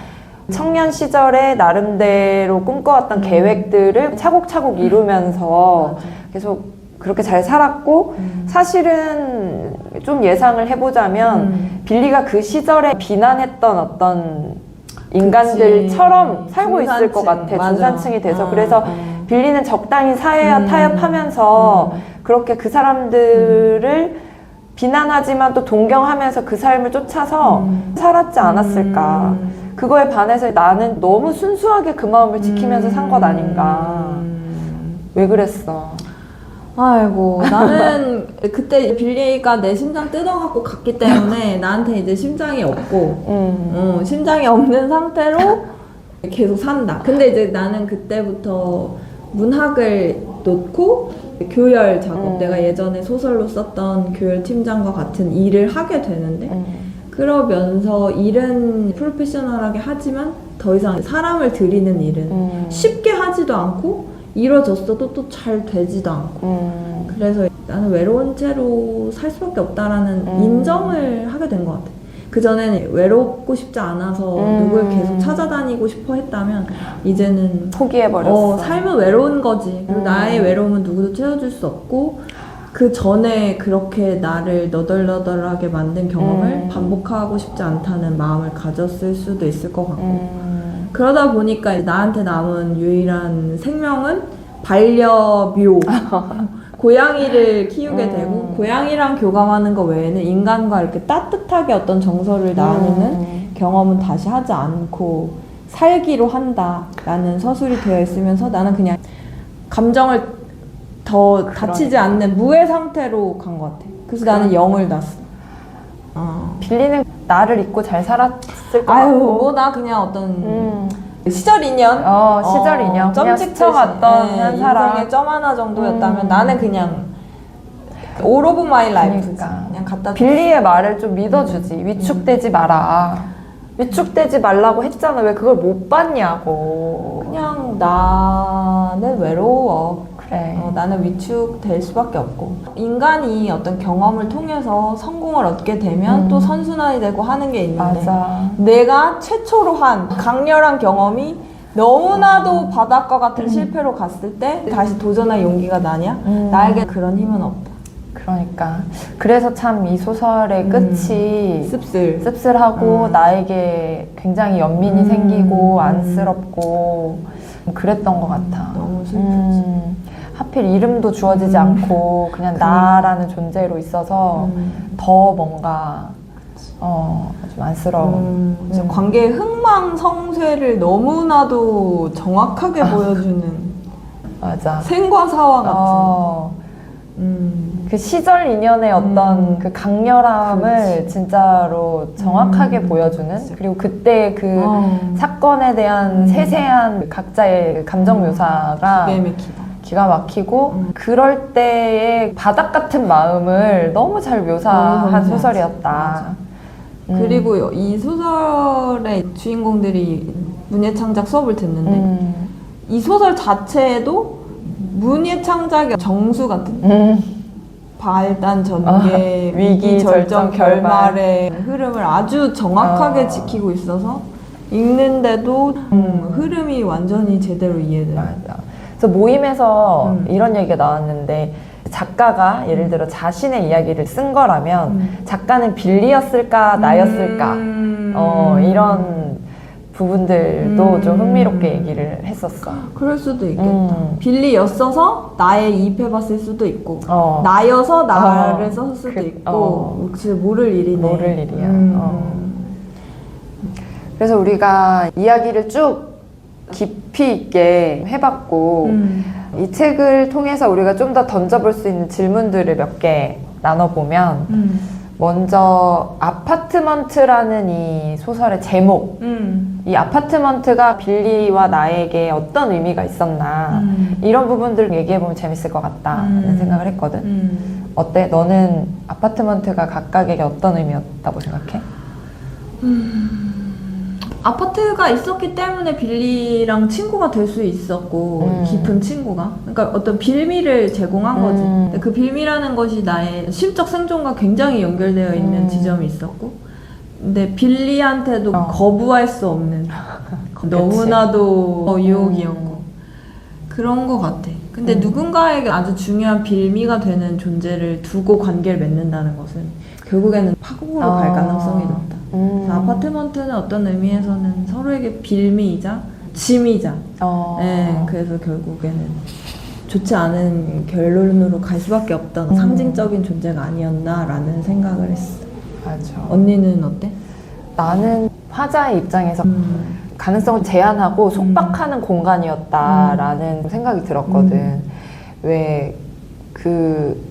청년 시절에 나름대로 꿈꿔왔던 계획들을 차곡차곡 이루면서 계속 그렇게 잘 살았고 사실은 좀 예상을 해보자면 빌리가 그 시절에 비난했던 어떤 인간들처럼 살고 있을 것 같아. 맞아. 중산층이 돼서. 그래서 빌리는 적당히 사회와 타협하면서 그렇게 그 사람들을 비난하지만 또 동경하면서 그 삶을 쫓아서 살았지 않았을까. 그거에 반해서 나는 너무 순수하게 그 마음을 지키면서 산 것 아닌가. 왜 그랬어? 아이고, 나는 그때 빌리가 내 심장 뜯어갖고 갔기 때문에 나한테 이제 심장이 없고, 심장이 없는 상태로 계속 산다. 근데 이제 나는 그때부터 문학을 놓고 교열 작업, 내가 예전에 소설로 썼던 교열 팀장과 같은 일을 하게 되는데, 그러면서 일은 프로페셔널하게 하지만 더 이상 사람을 들이는 일은 쉽게 하지도 않고 이루어졌어도 또 잘 되지도 않고 그래서 나는 외로운 채로 살 수밖에 없다라는 인정을 하게 된 것 같아. 그전에는 외롭고 싶지 않아서 누굴 계속 찾아다니고 싶어 했다면 이제는 포기해버렸어. 삶은 외로운 거지. 그리고 나의 외로움은 누구도 채워줄 수 없고 그 전에 그렇게 나를 너덜너덜하게 만든 경험을 반복하고 싶지 않다는 마음을 가졌을 수도 있을 것 같고 그러다 보니까 나한테 남은 유일한 생명은 반려묘 고양이를 키우게 되고 고양이랑 교감하는 거 외에는 인간과 이렇게 따뜻하게 어떤 정서를 나누는 경험은 다시 하지 않고 살기로 한다라는 서술이 되어 있으면서 나는 그냥 감정을 더 다치지 않는 무해 상태로 간 것 같아. 그래서 나는 0을 놨어. 빌리는 나를 잊고 잘 살았을 것 아유, 같고. 뭐 나 그냥 어떤 시절 인연? 시절 인연. 그냥 점 찍듯이. 스쳐갔던 한 사람. 인생의 점 하나 정도였다면 나는 그냥 all of my life. 그러니까. 그냥 갖다 빌리의 말을 좀 믿어주지. 위축되지 마라. 위축되지 말라고 했잖아. 왜 그걸 못 봤냐고. 그냥 나는 외로워. 그래. 나는 위축될 수밖에 없고 인간이 어떤 경험을 통해서 성공을 얻게 되면 또 선순환이 되고 하는 게 있는데 맞아. 내가 최초로 한 강렬한 경험이 너무나도 바닥과 같은 실패로 갔을 때 다시 도전할 용기가 나냐? 나에게 그런 힘은 없다. 그러니까 그래서 참 이 소설의 끝이 씁쓸하고 나에게 굉장히 연민이 생기고 안쓰럽고 그랬던 것 같아. 너무 슬프지. 하필 이름도 주어지지 않고 그냥 나라는 존재로 있어서 더 뭔가 좀 안쓰러워. 관계의 흥망성쇠를 너무나도 정확하게 보여주는 맞아. 생과 사와 같은 그 시절 인연의 어떤 그 강렬함을 진짜로 정확하게 보여주는 그리고 그때 그 사건에 대한 세세한 각자의 감정 묘사가 기가 막히고 그럴 때의 바닥 같은 마음을 너무 잘 묘사한 소설이었다. 그리고 이 소설의 주인공들이 문예창작 수업을 듣는데 이 소설 자체에도 문예창작의 정수 같은 발단 전개 위기 절정 결말의 흐름을 아주 정확하게 지키고 있어서 읽는데도 흐름이 완전히 제대로 이해돼요. 맞아. 그래서 모임에서 이런 얘기가 나왔는데 작가가 예를 들어 자신의 이야기를 쓴 거라면 작가는 빌리였을까 나였을까 이런 부분들도 좀 흥미롭게 얘기를 했었어. 그럴 수도 있겠다. 빌리였어서 나에 이입해봤을 수도 있고 나여서 나를 썼을 수도 있고 진짜 모를 일이네. 모를 일이야. 그래서 우리가 이야기를 쭉 깊이 있게 해봤고 이 책을 통해서 우리가 좀 더 던져볼 수 있는 질문들을 몇 개 나눠보면 먼저 아파트먼트라는 이 소설의 제목 이 아파트먼트가 빌리와 나에게 어떤 의미가 있었나 이런 부분들을 얘기해보면 재밌을 것 같다는 생각을 했거든. 어때? 너는 아파트먼트가 각각에게 어떤 의미였다고 생각해? 아파트가 있었기 때문에 빌리랑 친구가 될 수 있었고 깊은 친구가 그러니까 어떤 빌미를 제공한 거지. 근데 그 빌미라는 것이 나의 심적 생존과 굉장히 연결되어 있는 지점이 있었고 근데 빌리한테도 거부할 수 없는 너무나도 유혹이었고 그런 거 같아. 근데 누군가에게 아주 중요한 빌미가 되는 존재를 두고 관계를 맺는다는 것은 결국에는 파국으로 갈 가능성이 높다. 그래서 아파트먼트는 어떤 의미에서는 서로에게 빌미이자 짐이자 네, 그래서 결국에는 좋지 않은 결론으로 갈 수밖에 없던 상징적인 존재가 아니었나라는 생각을 했어. 맞아. 언니는 어때? 나는 화자의 입장에서 가능성을 제한하고 속박하는 공간이었다라는 생각이 들었거든. 왜 그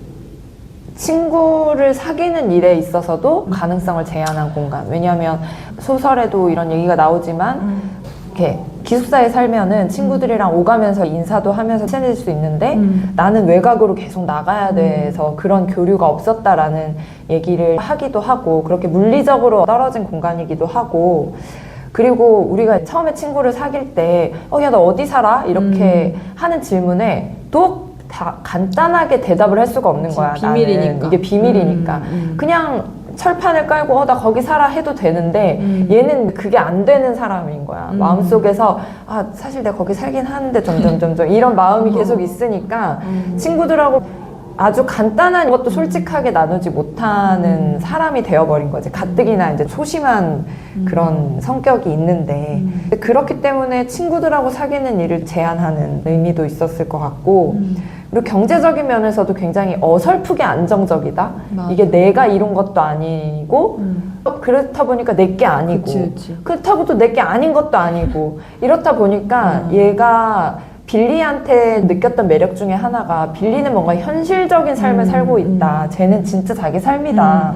친구를 사귀는 일에 있어서도 가능성을 제한한 공간. 왜냐하면 소설에도 이런 얘기가 나오지만 이렇게 기숙사에 살면은 친구들이랑 오가면서 인사도 하면서 친해질 수 있는데 나는 외곽으로 계속 나가야 돼서 그런 교류가 없었다라는 얘기를 하기도 하고 그렇게 물리적으로 떨어진 공간이기도 하고 그리고 우리가 처음에 친구를 사귈 때 야, 너 어디 살아? 이렇게 하는 질문에 또 다 간단하게 대답을 할 수가 없는 거야. 비밀이니까. 나는. 이게 비밀이니까. 그냥 철판을 깔고 나 거기 살아 해도 되는데 얘는 그게 안 되는 사람인 거야. 마음속에서 사실 내가 거기 살긴 하는데 점점 이런 마음이 계속 있으니까 친구들하고 아주 간단한 것도 솔직하게 나누지 못하는 사람이 되어버린 거지. 가뜩이나 이제 소심한 그런 성격이 있는데 그렇기 때문에 친구들하고 사귀는 일을 제한하는 의미도 있었을 것 같고 그리고 경제적인 면에서도 굉장히 어설프게 안정적이다. 맞아. 이게 내가 이룬 것도 아니고 그렇다 보니까 내게 아니고 그치. 그렇다고 또 내게 아닌 것도 아니고 이렇다 보니까 얘가 빌리한테 느꼈던 매력 중에 하나가 빌리는 뭔가 현실적인 삶을 살고 있다. 쟤는 진짜 자기 삶이다.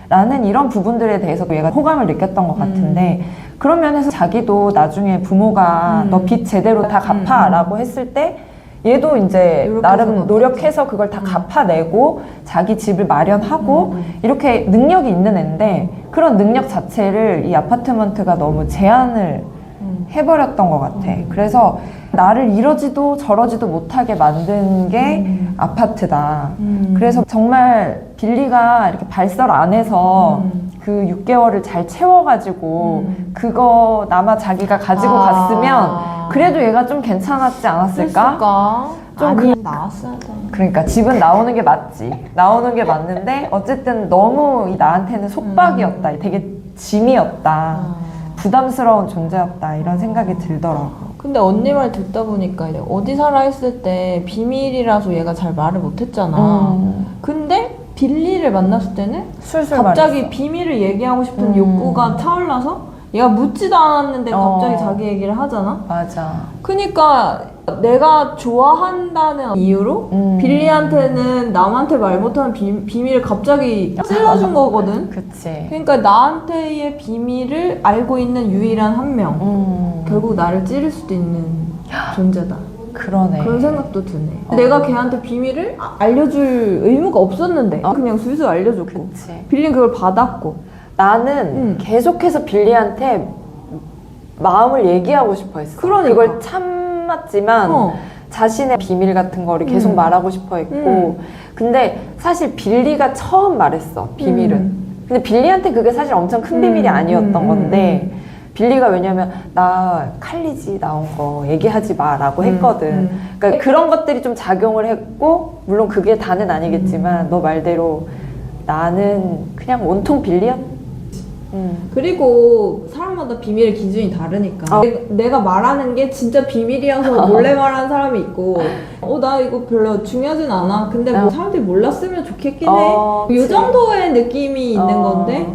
라는 이런 부분들에 대해서 얘가 호감을 느꼈던 것 같은데 그런 면에서 자기도 나중에 부모가 너 빚 제대로 다 갚아 라고 했을 때 얘도 이제 나름 노력해서 그걸 다 갚아내고 자기 집을 마련하고 이렇게 능력이 있는 애인데 그런 능력 자체를 이 아파트먼트가 너무 제한을 해버렸던 것 같아. 그래서 나를 이러지도 저러지도 못하게 만든 게 아파트다. 그래서 정말 빌리가 이렇게 발설 안 해서 그 6개월을 잘 채워가지고 그거 남아 자기가 가지고 갔으면 그래도 얘가 좀 괜찮았지 않았을까? 좀 나왔어야 돼. 그러니까 집은 나오는 게 맞지. 나오는 게 맞는데 어쨌든 너무 나한테는 속박이었다. 되게 짐이었다. 부담스러운 존재였다. 이런 생각이 들더라고. 근데 언니 말 듣다 보니까 이제 어디 살아 했을 때 비밀이라서 얘가 잘 말을 못했잖아. 근데 빌리를 만났을 때는 술술 갑자기 말했어. 비밀을 얘기하고 싶은 욕구가 타올라서 얘가 묻지도 않았는데 갑자기 자기 얘기를 하잖아. 맞아. 그러니까 내가 좋아한다는 이유로 빌리한테는 남한테 말 못하는 비밀을 갑자기 찔러준 거거든. 그치. 그러니까 나한테의 비밀을 알고 있는 유일한 한 명. 결국 나를 찌를 수도 있는 존재다. 그러네. 그런 생각도 드네. 내가 걔한테 비밀을 알려줄 의무가 없었는데 그냥 술술 알려줬고 그치. 빌리는 그걸 받았고 나는 계속해서 빌리한테 마음을 얘기하고 싶어 했어. 그러니까. 그걸 참았지만 자신의 비밀 같은 거를 계속 말하고 싶어 했고 근데 사실 빌리가 처음 말했어. 비밀은. 근데 빌리한테 그게 사실 엄청 큰 비밀이 아니었던 건데 빌리가 왜냐면 나 칼리지 나온 거 얘기하지 마 라고 했거든. 그러니까 그런 것들이 좀 작용을 했고 물론 그게 다는 아니겠지만 너 말대로 나는 그냥 온통 빌리였. 그리고 사람마다 비밀의 기준이 다르니까 내가 말하는 게 진짜 비밀이어서 몰래 말하는 사람이 있고 나 이거 별로 중요하진 않아 근데 뭐 사람들이 몰랐으면 좋겠긴 해 이 정도의 느낌이 있는 건데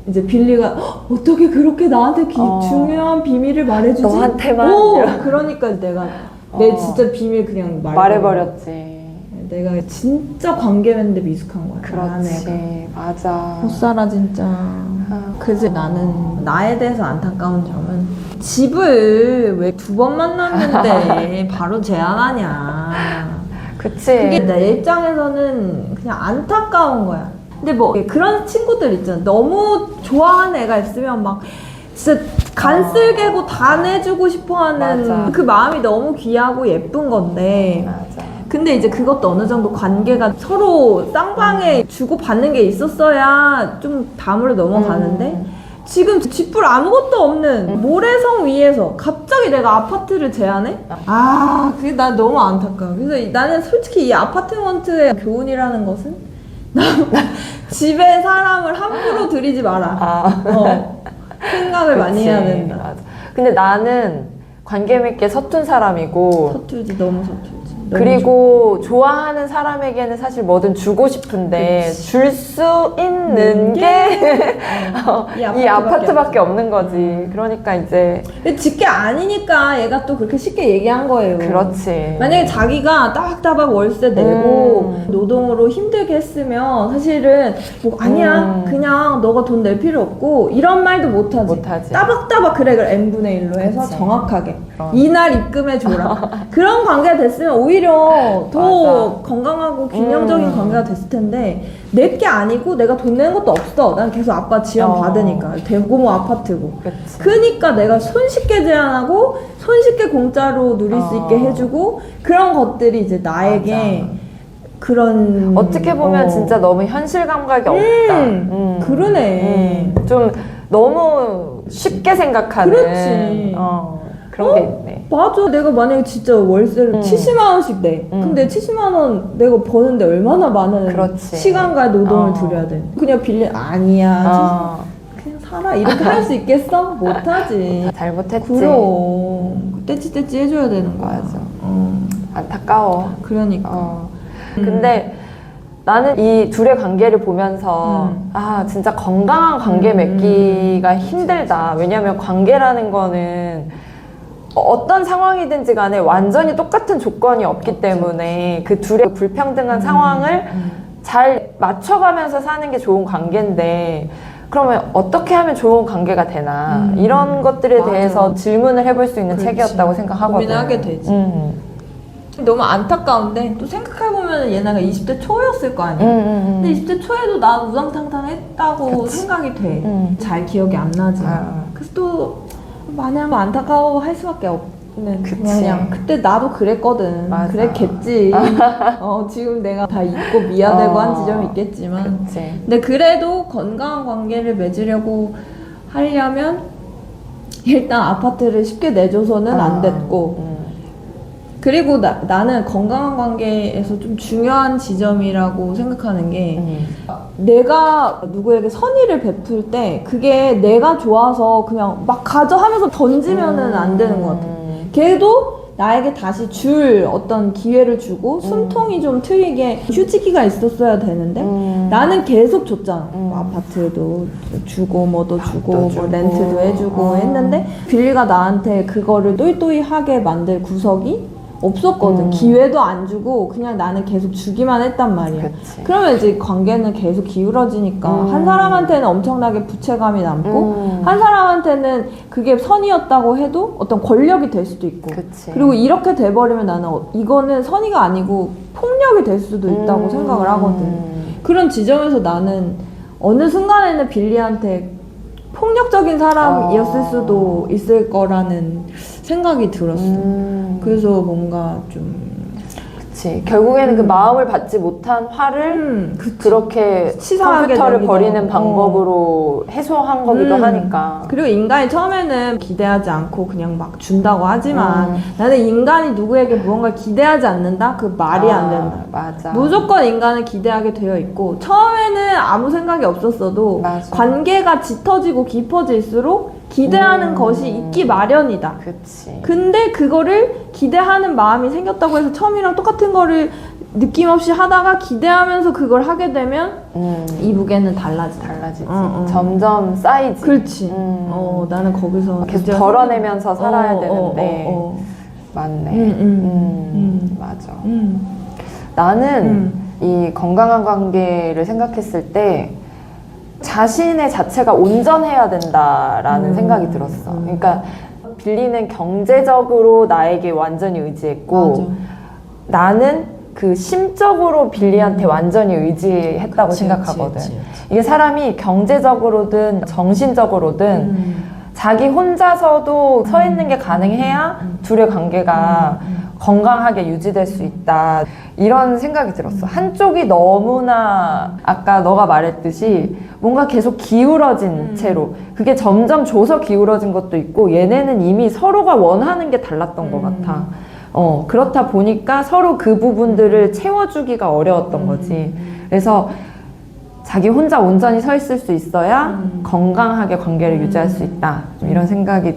이제 빌리가 어떻게 그렇게 나한테 중요한 비밀을 말해주지? 너한테만? 그러니까 내가 내 진짜 비밀 그냥 말해버렸지. 내가 진짜 관계였는데 미숙한 거야. 그렇지. 맞아. 못 살아 진짜. 그래서 나는 나에 대해서 안타까운 점은 집을 왜 2번 만났는데 바로 제안하냐. 그치. 그게 내 입장에서는 그냥 안타까운 거야. 근데 뭐 그런 친구들 있잖아. 너무 좋아하는 애가 있으면 막 진짜 간쓸게고 다 내주고 싶어하는 맞아. 그 마음이 너무 귀하고 예쁜 건데. 맞아. 근데 이제 그것도 어느 정도 관계가 서로 쌍방에 주고받는 게 있었어야 좀 다물어 넘어가는데 지금 쥐뿔 아무것도 없는 모래성 위에서 갑자기 내가 아파트를 제안해? 그게 나 너무 안타까워. 그래서 나는 솔직히 이 아파트먼트의 교훈이라는 것은 집에 사람을 함부로 들이지 마라. 생각을 많이 해야 된다. 맞아. 근데 나는 관계 맺기에 서툰 사람이고 서툴지, 너무 서툴지. 그리고 좋아하는 사람에게는 사실 뭐든 주고 싶은데 줄 수 있는 게 이 아파트밖에 없는 거지. 그러니까 이제 집게 아니니까 얘가 또 그렇게 쉽게 얘기한 거예요. 그렇지. 만약에 자기가 따박따박 월세 내고 노동으로 힘들게 했으면 사실은 뭐 아니야 그냥 너가 돈 낼 필요 없고 이런 말도 못하지. 따박따박 그래 n분의 1로 해서 그치. 정확하게 이날 입금해줘라. 그런 관계가 됐으면 오히려 더 맞아. 건강하고 균형적인 관계가 됐을 텐데 내 게 아니고 내가 돈 내는 것도 없어. 난 계속 아빠 지원 받으니까 대고모 아파트고. 그치. 그러니까 내가 손쉽게 제한하고 손쉽게 공짜로 누릴 수 있게 해주고 그런 것들이 이제 나에게 맞아. 그런 어떻게 보면 진짜 너무 현실 감각이 없다. 그러네. 좀 너무 쉽게 생각하는 그렇지. 그런 게 있네. 맞아. 내가 만약에 진짜 월세를 70만 원씩 내. 근데 70만 원 내가 버는데 얼마나 많은 그렇지. 시간과 노동을 들여야 돼. 그냥 아니야. 그냥 살아. 이렇게 할 수 있겠어? 못하지. 잘못했지. 그럼 떼찌떼찌 해줘야 되는 거야. 맞아. 안타까워. 그러니까. 근데 나는 이 둘의 관계를 보면서 진짜 건강한 관계 맺기가 힘들다. 왜냐면 관계라는 거는 어떤 상황이든지 간에 완전히 똑같은 조건이 없기 때문에 그 둘의 불평등한 상황을 잘 맞춰가면서 사는 게 좋은 관계인데 그러면 어떻게 하면 좋은 관계가 되나 이런 것들에 맞아. 대해서 질문을 해볼 수 있는 그렇지. 책이었다고 생각하거든. 고민하게 되지. 너무 안타까운데 또 생각해보면 얘네가 20대 초였을 거 아니야. 근데 20대 초에도 난 우당탕탕했다고 생각이 돼. 잘 기억이 안 나지만. 그래서 또 마냥 안타까워 할 수밖에 없는 그냥 그때 나도 그랬거든. 맞아. 그랬겠지. 지금 내가 다 잊고 미안하고 한 지점이 있겠지만. 그치. 근데 그래도 건강한 관계를 맺으려고 하려면 일단 아파트를 쉽게 내줘서는 안 됐고 그리고 나는 건강한 관계에서 좀 중요한 지점이라고 생각하는 게 내가 누구에게 선의를 베풀 때 그게 내가 좋아서 그냥 막 가져 하면서 던지면은 안 되는 것 같아. 걔도 나에게 다시 줄 어떤 기회를 주고 숨통이 좀 트이게 휴지기가 있었어야 되는데 나는 계속 줬잖아. 뭐 아파트도 주고 뭐도 주고 뭐 렌트도 해주고 했는데 빌리가 나한테 그거를 또이또이하게 만들 구석이 없었거든. 기회도 안 주고 그냥 나는 계속 주기만 했단 말이야. 그치. 그러면 이제 관계는 계속 기울어지니까 한 사람한테는 엄청나게 부채감이 남고 한 사람한테는 그게 선의였다고 해도 어떤 권력이 될 수도 있고 그치. 그리고 이렇게 돼버리면 나는 이거는 선의가 아니고 폭력이 될 수도 있다고 생각을 하거든. 그런 지점에서 나는 어느 순간에는 빌리한테 폭력적인 사람이었을 수도 있을 거라는 생각이 들었어. 그래서 뭔가 좀 그치. 결국에는 그 마음을 받지 못한 화를 그렇게 치사하게 컴퓨터를 내기도 버리는 하고. 방법으로 해소한 거기도 하니까. 그리고 인간이 처음에는 기대하지 않고 그냥 막 준다고 하지만 나는 인간이 누구에게 무언가 기대하지 않는다? 그 말이 안 된다. 맞아. 무조건 인간은 기대하게 되어 있고 처음에는 아무 생각이 없었어도 맞아. 관계가 짙어지고 깊어질수록 기대하는 것이 있기 마련이다. 그치. 근데 그거를 기대하는 마음이 생겼다고 해서 처음이랑 똑같은 거를 느낌 없이 하다가 기대하면서 그걸 하게 되면 이 무게는 달라지지. 점점 쌓이지. 그렇지. 나는 거기서 계속 덜어내면서 살아야 되는데. 맞네. 맞아. 나는 이 건강한 관계를 생각했을 때 자신의 자체가 온전해야 된다라는 생각이 들었어. 그러니까 빌리는 경제적으로 나에게 완전히 의지했고 맞아. 나는 그 심적으로 빌리한테 완전히 의지했다고 생각하거든. 그치. 이게 사람이 경제적으로든 정신적으로든 자기 혼자서도 서 있는 게 가능해야 둘의 관계가 건강하게 유지될 수 있다. 이런 생각이 들었어. 한쪽이 너무나 아까 너가 말했듯이 뭔가 계속 기울어진 채로 그게 점점 줘서 기울어진 것도 있고 얘네는 이미 서로가 원하는 게 달랐던 것 같아. 그렇다 보니까 서로 그 부분들을 채워주기가 어려웠던 거지. 그래서 자기 혼자 온전히 서 있을 수 있어야 건강하게 관계를 유지할 수 있다. 이런 생각이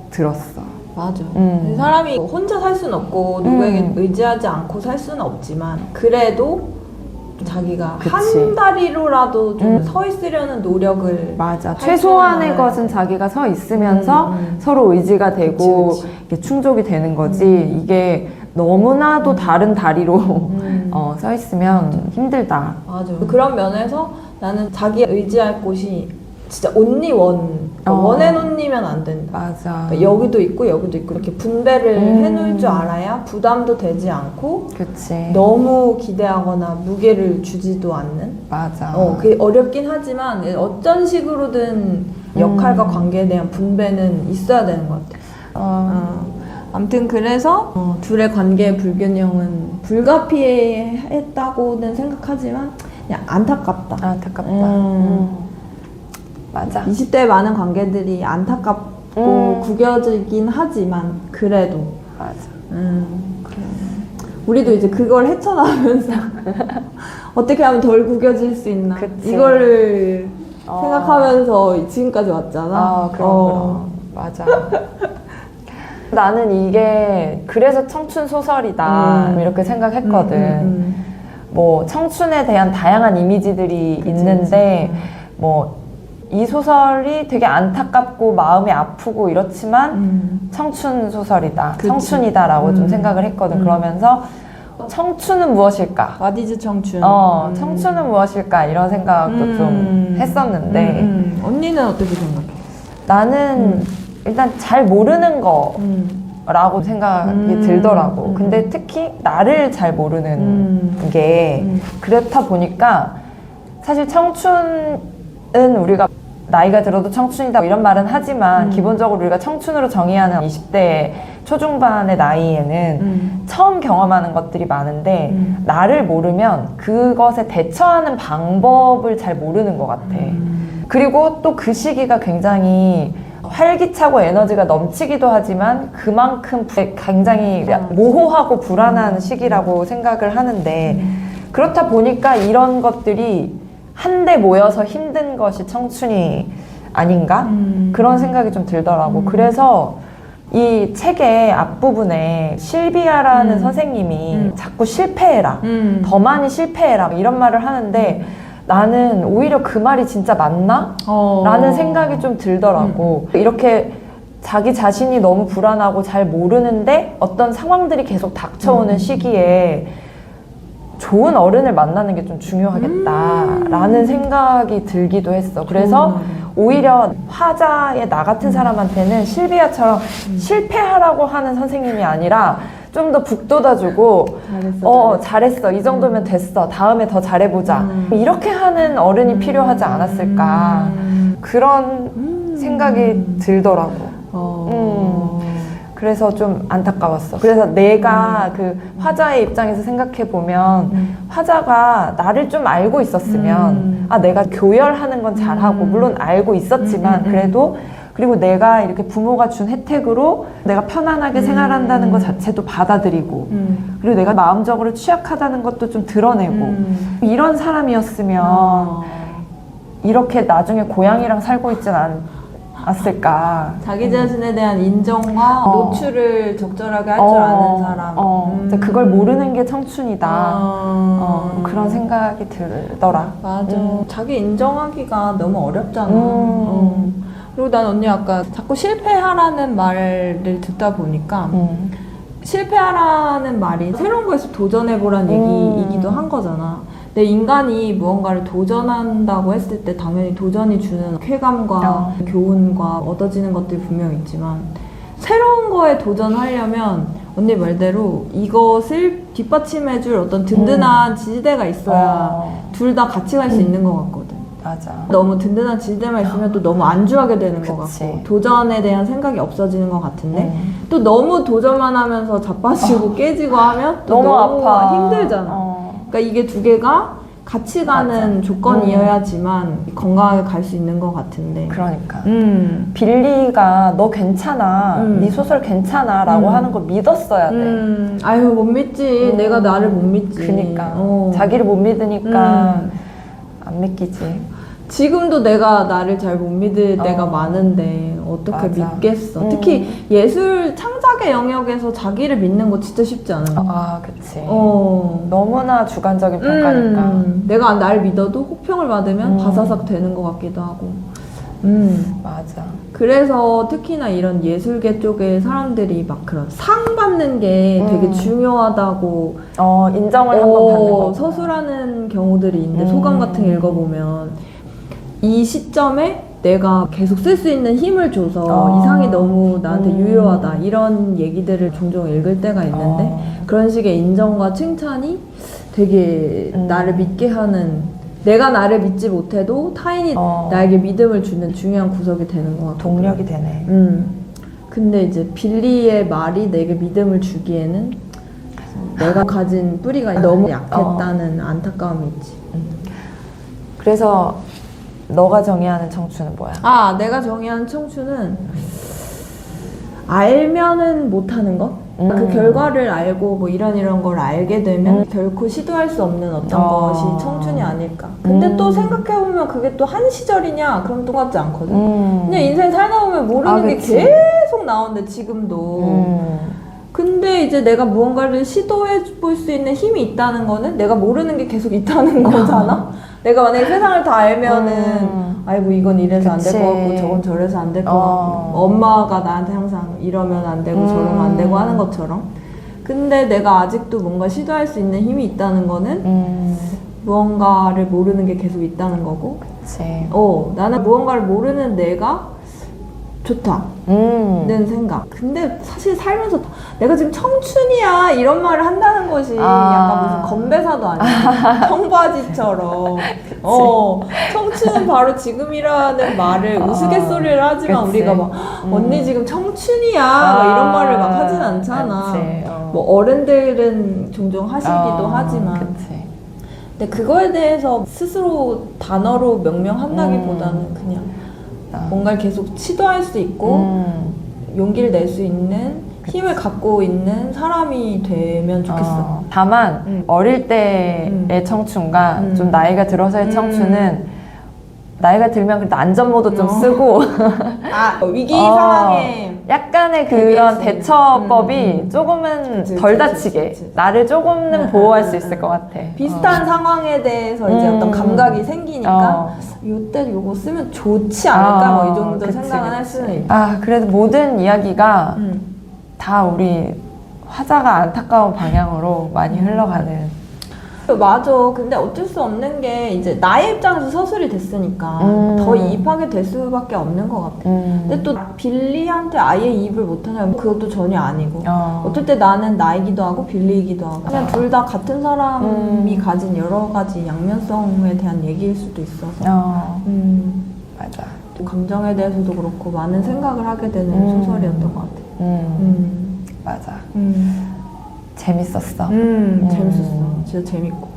들었어. 맞아. 사람이 혼자 살 수는 없고 누구에게 의지하지 않고 살 수는 없지만 그래도 자기가 그치. 한 다리로라도 좀 서 있으려는 노력을 맞아. 최소한의 것은 자기가 서 있으면서 서로 의지가 되고 그치. 이게 충족이 되는 거지. 이게 너무나도 다른 다리로 서 있으면 힘들다. 맞아. 그런 면에서 나는 자기 의지할 곳이 진짜 only one. 원앤온리면 안 된다. 맞아. 그러니까 여기도 있고 여기도 있고 이렇게 분배를 해놓을 줄 알아야 부담도 되지 않고 그치. 너무 기대하거나 무게를 주지도 않는. 맞아. 그게 어렵긴 하지만 어떤 식으로든 역할과 관계에 대한 분배는 있어야 되는 것 같아. 아무튼 그래서 둘의 관계의 불균형은 불가피했다고는 생각하지만 그냥 안타깝다. 안타깝다. 맞아. 20대에 많은 관계들이 안타깝고 구겨지긴 하지만 그래도 맞아. 그래. 우리도 이제 그걸 헤쳐나가면서 어떻게 하면 덜 구겨질 수 있나 그치. 이거를 생각하면서 지금까지 왔잖아. 그럼. 맞아. 나는 이게 그래서 청춘 소설이다 이렇게 생각했거든. 뭐 청춘에 대한 다양한 이미지들이 있는데 뭐 이 소설이 되게 안타깝고 마음이 아프고 이렇지만 청춘 소설이다, 그치. 청춘이다라고 좀 생각을 했거든. 그러면서 청춘은 무엇일까? What is 청춘? 청춘은 무엇일까? 이런 생각도 좀 했었는데 언니는 어떻게 생각해? 나는 일단 잘 모르는 거라고 생각이 들더라고. 근데 특히 나를 잘 모르는 게 그렇다 보니까 사실 청춘은 우리가 나이가 들어도 청춘이다 이런 말은 하지만 기본적으로 우리가 청춘으로 정의하는 20대 초중반의 나이에는 처음 경험하는 것들이 많은데 나를 모르면 그것에 대처하는 방법을 잘 모르는 것 같아. 그리고 또 그 시기가 굉장히 활기차고 에너지가 넘치기도 하지만 그만큼 굉장히 모호하고 불안한 시기라고 생각을 하는데 그렇다 보니까 이런 것들이 한데 모여서 힘든 것이 청춘이 아닌가? 그런 생각이 좀 들더라고. 그래서 이 책의 앞부분에 실비아라는 선생님이 자꾸 실패해라. 더 많이 실패해라. 이런 말을 하는데 나는 오히려 그 말이 진짜 맞나? 라는 생각이 좀 들더라고. 이렇게 자기 자신이 너무 불안하고 잘 모르는데 어떤 상황들이 계속 닥쳐오는 시기에 좋은 어른을 만나는 게 좀 중요하겠다라는 생각이 들기도 했어. 그래서 오히려 화자의 나 같은 사람한테는 실비아처럼 실패하라고 하는 선생님이 아니라 좀 더 북돋아주고 잘했어. 이 정도면 됐어. 다음에 더 잘해보자. 이렇게 하는 어른이 필요하지 않았을까. 그런 생각이 들더라고. 그래서 좀 안타까웠어. 그래서 내가 그 화자의 입장에서 생각해 보면 화자가 나를 좀 알고 있었으면 내가 교열하는 건 잘하고 물론 알고 있었지만 그래도 그리고 내가 이렇게 부모가 준 혜택으로 내가 편안하게 생활한다는 것 자체도 받아들이고 그리고 내가 마음적으로 취약하다는 것도 좀 드러내고 이런 사람이었으면 이렇게 나중에 고양이랑 살고 있진 왔을까? 자기 자신에 대한 인정과 노출을 적절하게 할 줄 아는 사람. 이제 그걸 모르는 게 청춘이다. 그런 생 생각이 들더라. 맞아. 자기 인정하기가 너무 어렵잖아. 그리고 난 언니 아까 자꾸 실패하라는 말을 듣다 보니까 실패하라는 말이 새로운 거에서 도전해보란 얘기이기도 한 거잖아. 근데 인간이 무언가를 도전한다고 했을 때 당연히 도전이 주는 쾌감과 교훈과 얻어지는 것들이 분명히 있지만 새로운 거에 도전하려면 언니 말대로 이것을 뒷받침해줄 어떤 든든한 지지대가 있어야 둘 다 같이 갈 수 있는 것 같거든. 맞아. 너무 든든한 지지대만 있으면 또 너무 안주하게 되는 것 같고 도전에 대한 생각이 없어지는 것 같은데 또 너무 도전만 하면서 자빠지고 깨지고 하면 또 너무 아파. 힘들잖아. 그러니까 이게 두 개가 같이 가는 조건이어야지만 건강하게 갈 수 있는 것 같은데. 그러니까 빌리가 너 괜찮아, 네 소설 괜찮아 라고 하는 걸 믿었어야 돼. 아유 못 믿지. 내가 나를 못 믿지. 그러니까 자기를 못 믿으니까 안 믿기지. 지금도 내가 나를 잘 못 믿을 때가 많은데 어떻게 맞아. 믿겠어. 특히 예술 창작의 영역에서 자기를 믿는 거 진짜 쉽지 않은 거. 아, 그치. 너무나 주관적인 평가니까. 내가 나를 믿어도 혹평을 받으면 바사삭 되는 것 같기도 하고. 맞아. 그래서 특히나 이런 예술계 쪽에 사람들이 막 그런 상 받는 게 되게 중요하다고 인정을 한번 받는 거. 서술하는 경우들이 있는데 소감 같은 거 읽어보면 이 시점에 내가 계속 쓸 수 있는 힘을 줘서 이 상이 너무 나한테 유효하다 이런 얘기들을 종종 읽을 때가 있는데 그런 식의 인정과 칭찬이 되게 나를 믿게 하는, 내가 나를 믿지 못해도 타인이 나에게 믿음을 주는 중요한 구석이 되는 것 같아. 동력이 되네. 근데 이제 빌리의 말이 내게 믿음을 주기에는 내가 가진 뿌리가 너무 약했다는 안타까움이 있지. 그래서 너가 정의하는 청춘은 뭐야? 내가 정의한 청춘은 알면은 못하는 것? 그 결과를 알고 뭐 이런 걸 알게 되면 결코 시도할 수 없는 어떤 것이 청춘이 아닐까. 근데 또 생각해보면 그게 또 한 시절이냐? 그럼 똑같지 않거든. 그냥 인생 살다 보면 모르는 게 계속 나오는데 지금도. 근데 이제 내가 무언가를 시도해 볼 수 있는 힘이 있다는 거는 내가 모르는 게 계속 있다는 거잖아? 내가 만약에 세상을 다 알면은 아이고 이건 이래서 안 될 것 같고 저건 저래서 안 될 것 같고 엄마가 나한테 항상 이러면 안 되고 저러면 안 되고 하는 것처럼. 근데 내가 아직도 뭔가 시도할 수 있는 힘이 있다는 거는 무언가를 모르는 게 계속 있다는 거고. 그치. 나는 무언가를 모르는 내가 좋다는 생각. 근데 사실 살면서 내가 지금 청춘이야 이런 말을 한다는 것이 약간 무슨 건배사도 아니야. 청바지처럼. 청춘은 바로 지금이라는 말을 우스갯소리를 하지만 우리가 막 언니 지금 청춘이야 막 이런 말을 막 하진 않잖아. 뭐 어른들은 종종 하시기도 하지만. 그치. 근데 그거에 대해서 스스로 단어로 명명한다기보다는 그냥 뭔가를 계속 시도할 수 있고 용기를 낼 수 있는 힘을 갖고 있는 사람이 되면 좋겠어. 다만 어릴 때의 청춘과 좀 나이가 들어서의 청춘은 나이가 들면 그래도 안전모드 좀 쓰고 위기 상황에 약간의 그런 대처법이 조금은 덜 다치게 그치. 나를 조금은 보호할 수 있을 것 같아. 비슷한 상황에 대해서 이제 어떤 감각이 생기니까 요때 요거 쓰면 좋지 않을까 뭐 이 정도 생각은 할 수는 있다. 그래도 모든 이야기가 다 우리 화자가 안타까운 방향으로 많이 흘러가는. 맞아. 근데 어쩔 수 없는 게 이제 나의 입장에서 서술이 됐으니까 더 이입하게 될 수밖에 없는 것 같아. 근데 또 빌리한테 아예 이입을 못하냐면 그것도 전혀 아니고 어떨 때 나는 나이기도 하고 빌리이기도 하고 그냥 둘 다 같은 사람이 가진 여러 가지 양면성에 대한 얘기일 수도 있어서 맞아. 또 감정에 대해서도 그렇고 많은 생각을 하게 되는 소설이었던 것 같아. 맞아. 재밌었어. 재밌었어. 진짜 재밌고.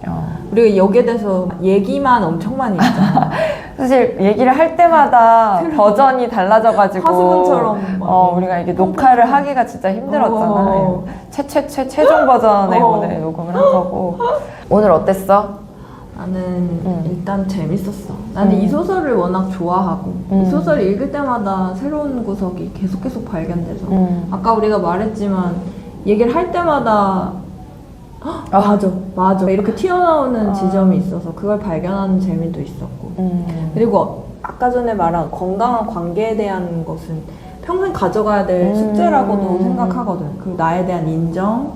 우리가 여기에 대해서 얘기만 엄청 많이 했잖아. 사실 얘기를 할 때마다 버전이 달라져가지고 화수분처럼 우리가 이게 녹화를 하기가 진짜 힘들었잖아. 최종 버전에 오늘 녹음을 한 거고. 오늘 어땠어? 나는 일단 재밌었어. 나는 이 소설을 워낙 좋아하고 이 소설을 읽을 때마다 새로운 구석이 계속 발견돼서 아까 우리가 말했지만 얘기를 할 때마다 맞아 이렇게 튀어나오는 지점이 있어서 그걸 발견하는 재미도 있었고 그리고 아까 전에 말한 건강한 관계에 대한 것은 평생 가져가야 될 숙제라고도 생각하거든. 그리고 나에 대한 인정,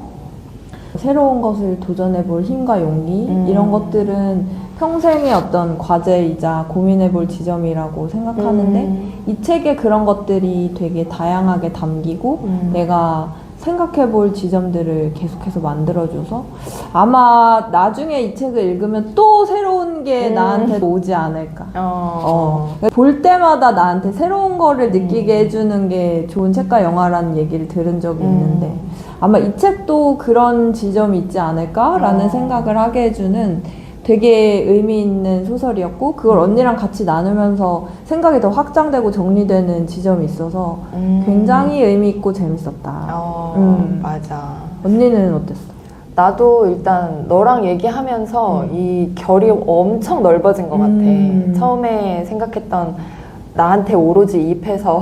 새로운 것을 도전해볼 힘과 용기 이런 것들은 평생의 어떤 과제이자 고민해볼 지점이라고 생각하는데 이 책에 그런 것들이 되게 다양하게 담기고 내가 생각해볼 지점들을 계속해서 만들어줘서 아마 나중에 이 책을 읽으면 또 새로운 게 나한테 오지 않을까. 볼 때마다 나한테 새로운 거를 느끼게 해주는 게 좋은 책과 영화라는 얘기를 들은 적이 있는데 아마 이 책도 그런 지점이 있지 않을까라는 생각을 하게 해주는 되게 의미 있는 소설이었고 그걸 언니랑 같이 나누면서 생각이 더 확장되고 정리되는 지점이 있어서 굉장히 의미 있고 재밌었다. 맞아. 언니는 어땠어? 나도 일단 너랑 얘기하면서 이 결이 엄청 넓어진 것 같아. 처음에 생각했던 나한테 오로지 이입해서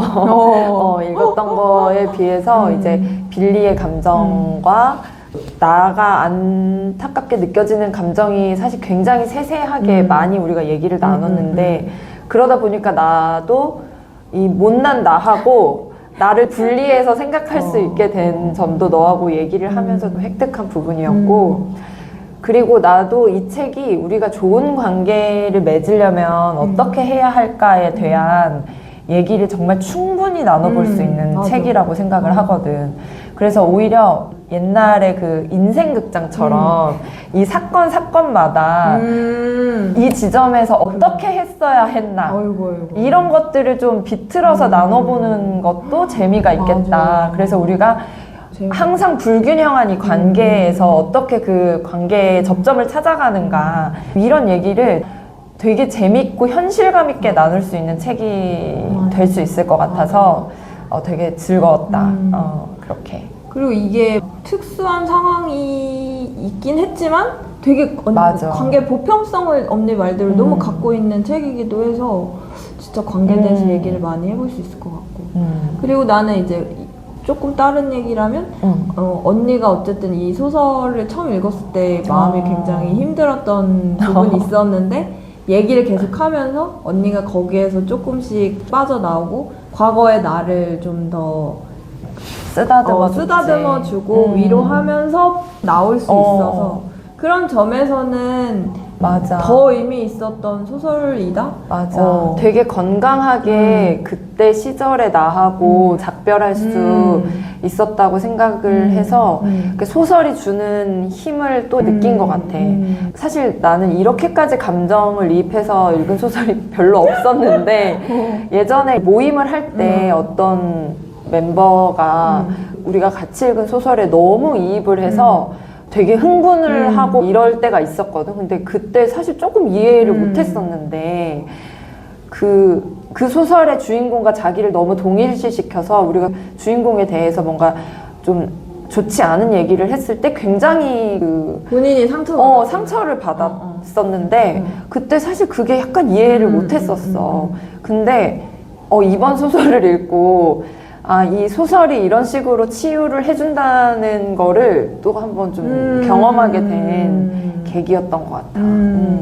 읽었던 거에 비해서 이제 빌리의 감정과 나가 안타깝게 느껴지는 감정이 사실 굉장히 세세하게 많이 우리가 얘기를 나눴는데 그러다 보니까 나도 이 못난 나하고 나를 분리해서 생각할 수 있게 된 점도 너하고 얘기를 하면서도 획득한 부분이었고 그리고 나도 이 책이 우리가 좋은 관계를 맺으려면 어떻게 해야 할까에 대한 얘기를 정말 충분히 나눠볼 수 있는 맞아. 책이라고 생각을 하거든. 그래서 오히려 옛날에 그 인생극장처럼 이 사건마다 이 지점에서 어떻게 했어야 했나 이런 것들을 좀 비틀어서 나눠보는 것도 재미가 있겠다. 맞아. 그래서 우리가 항상 불균형한 이 관계에서 어떻게 그 관계의 접점을 찾아가는가 이런 얘기를 되게 재밌고 현실감 있게 나눌 수 있는 책이 될 수 있을 것 같아서 되게 즐거웠다. 그렇게. 그리고 이게 특수한 상황이 있긴 했지만 되게 관계 보편성을 언니 말대로 너무 갖고 있는 책이기도 해서 진짜 관계에 대해서 얘기를 많이 해볼 수 있을 것 같고 그리고 나는 이제 조금 다른 얘기라면 언니가 어쨌든 이 소설을 처음 읽었을 때 마음이 굉장히 힘들었던 부분이 있었는데 얘기를 계속하면서 언니가 거기에서 조금씩 빠져나오고 과거의 나를 좀 더 쓰다듬어주고 위로하면서 나올 수 있어서 그런 점에서는 맞아. 더 의미 있었던 소설이다? 맞아. 되게 건강하게 그때 시절의 나하고 작별할 수 있었다고 생각을 해서 그 소설이 주는 힘을 또 느낀 것 같아. 사실 나는 이렇게까지 감정을 이입해서 읽은 소설이 별로 없었는데 예전에 모임을 할 때 어떤 멤버가 우리가 같이 읽은 소설에 너무 이입을 해서 되게 흥분을 하고 이럴 때가 있었거든. 근데 그때 사실 조금 이해를 못했었는데 그 소설의 주인공과 자기를 너무 동일시시켜서 우리가 주인공에 대해서 뭔가 좀 좋지 않은 얘기를 했을 때 굉장히 본인이 상처를 받았었는데 그때 사실 그게 약간 이해를 못했었어. 근데 이번 소설을 읽고 이 소설이 이런 식으로 치유를 해준다는 거를 또 한번 좀 경험하게 된 계기였던 것 같아.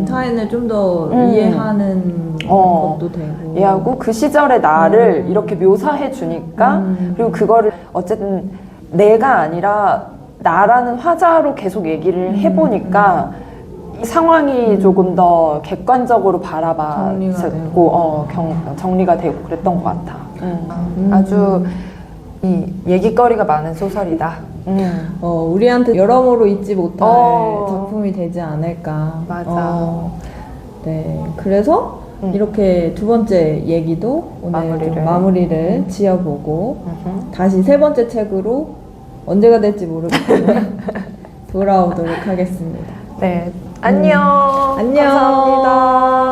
타인을 좀 더 이해하는 것도 되고. 이해하고 그 시절의 나를 이렇게 묘사해 주니까 그리고 그거를 어쨌든 내가 아니라 나라는 화자로 계속 얘기를 해보니까 이 상황이 조금 더 객관적으로 바라봤고 정리가 되고 그랬던 것 같아. 아주 이 얘기거리가 많은 소설이다. 우리한테 여러모로 잊지 못할 작품이 되지 않을까. 맞아. 네, 그래서 이렇게 두 번째 얘기도 오늘 마무리를 지어보고 다시 세 번째 책으로 언제가 될지 모르겠지만 돌아오도록 하겠습니다. 네, 안녕. 안녕. 감사합니다.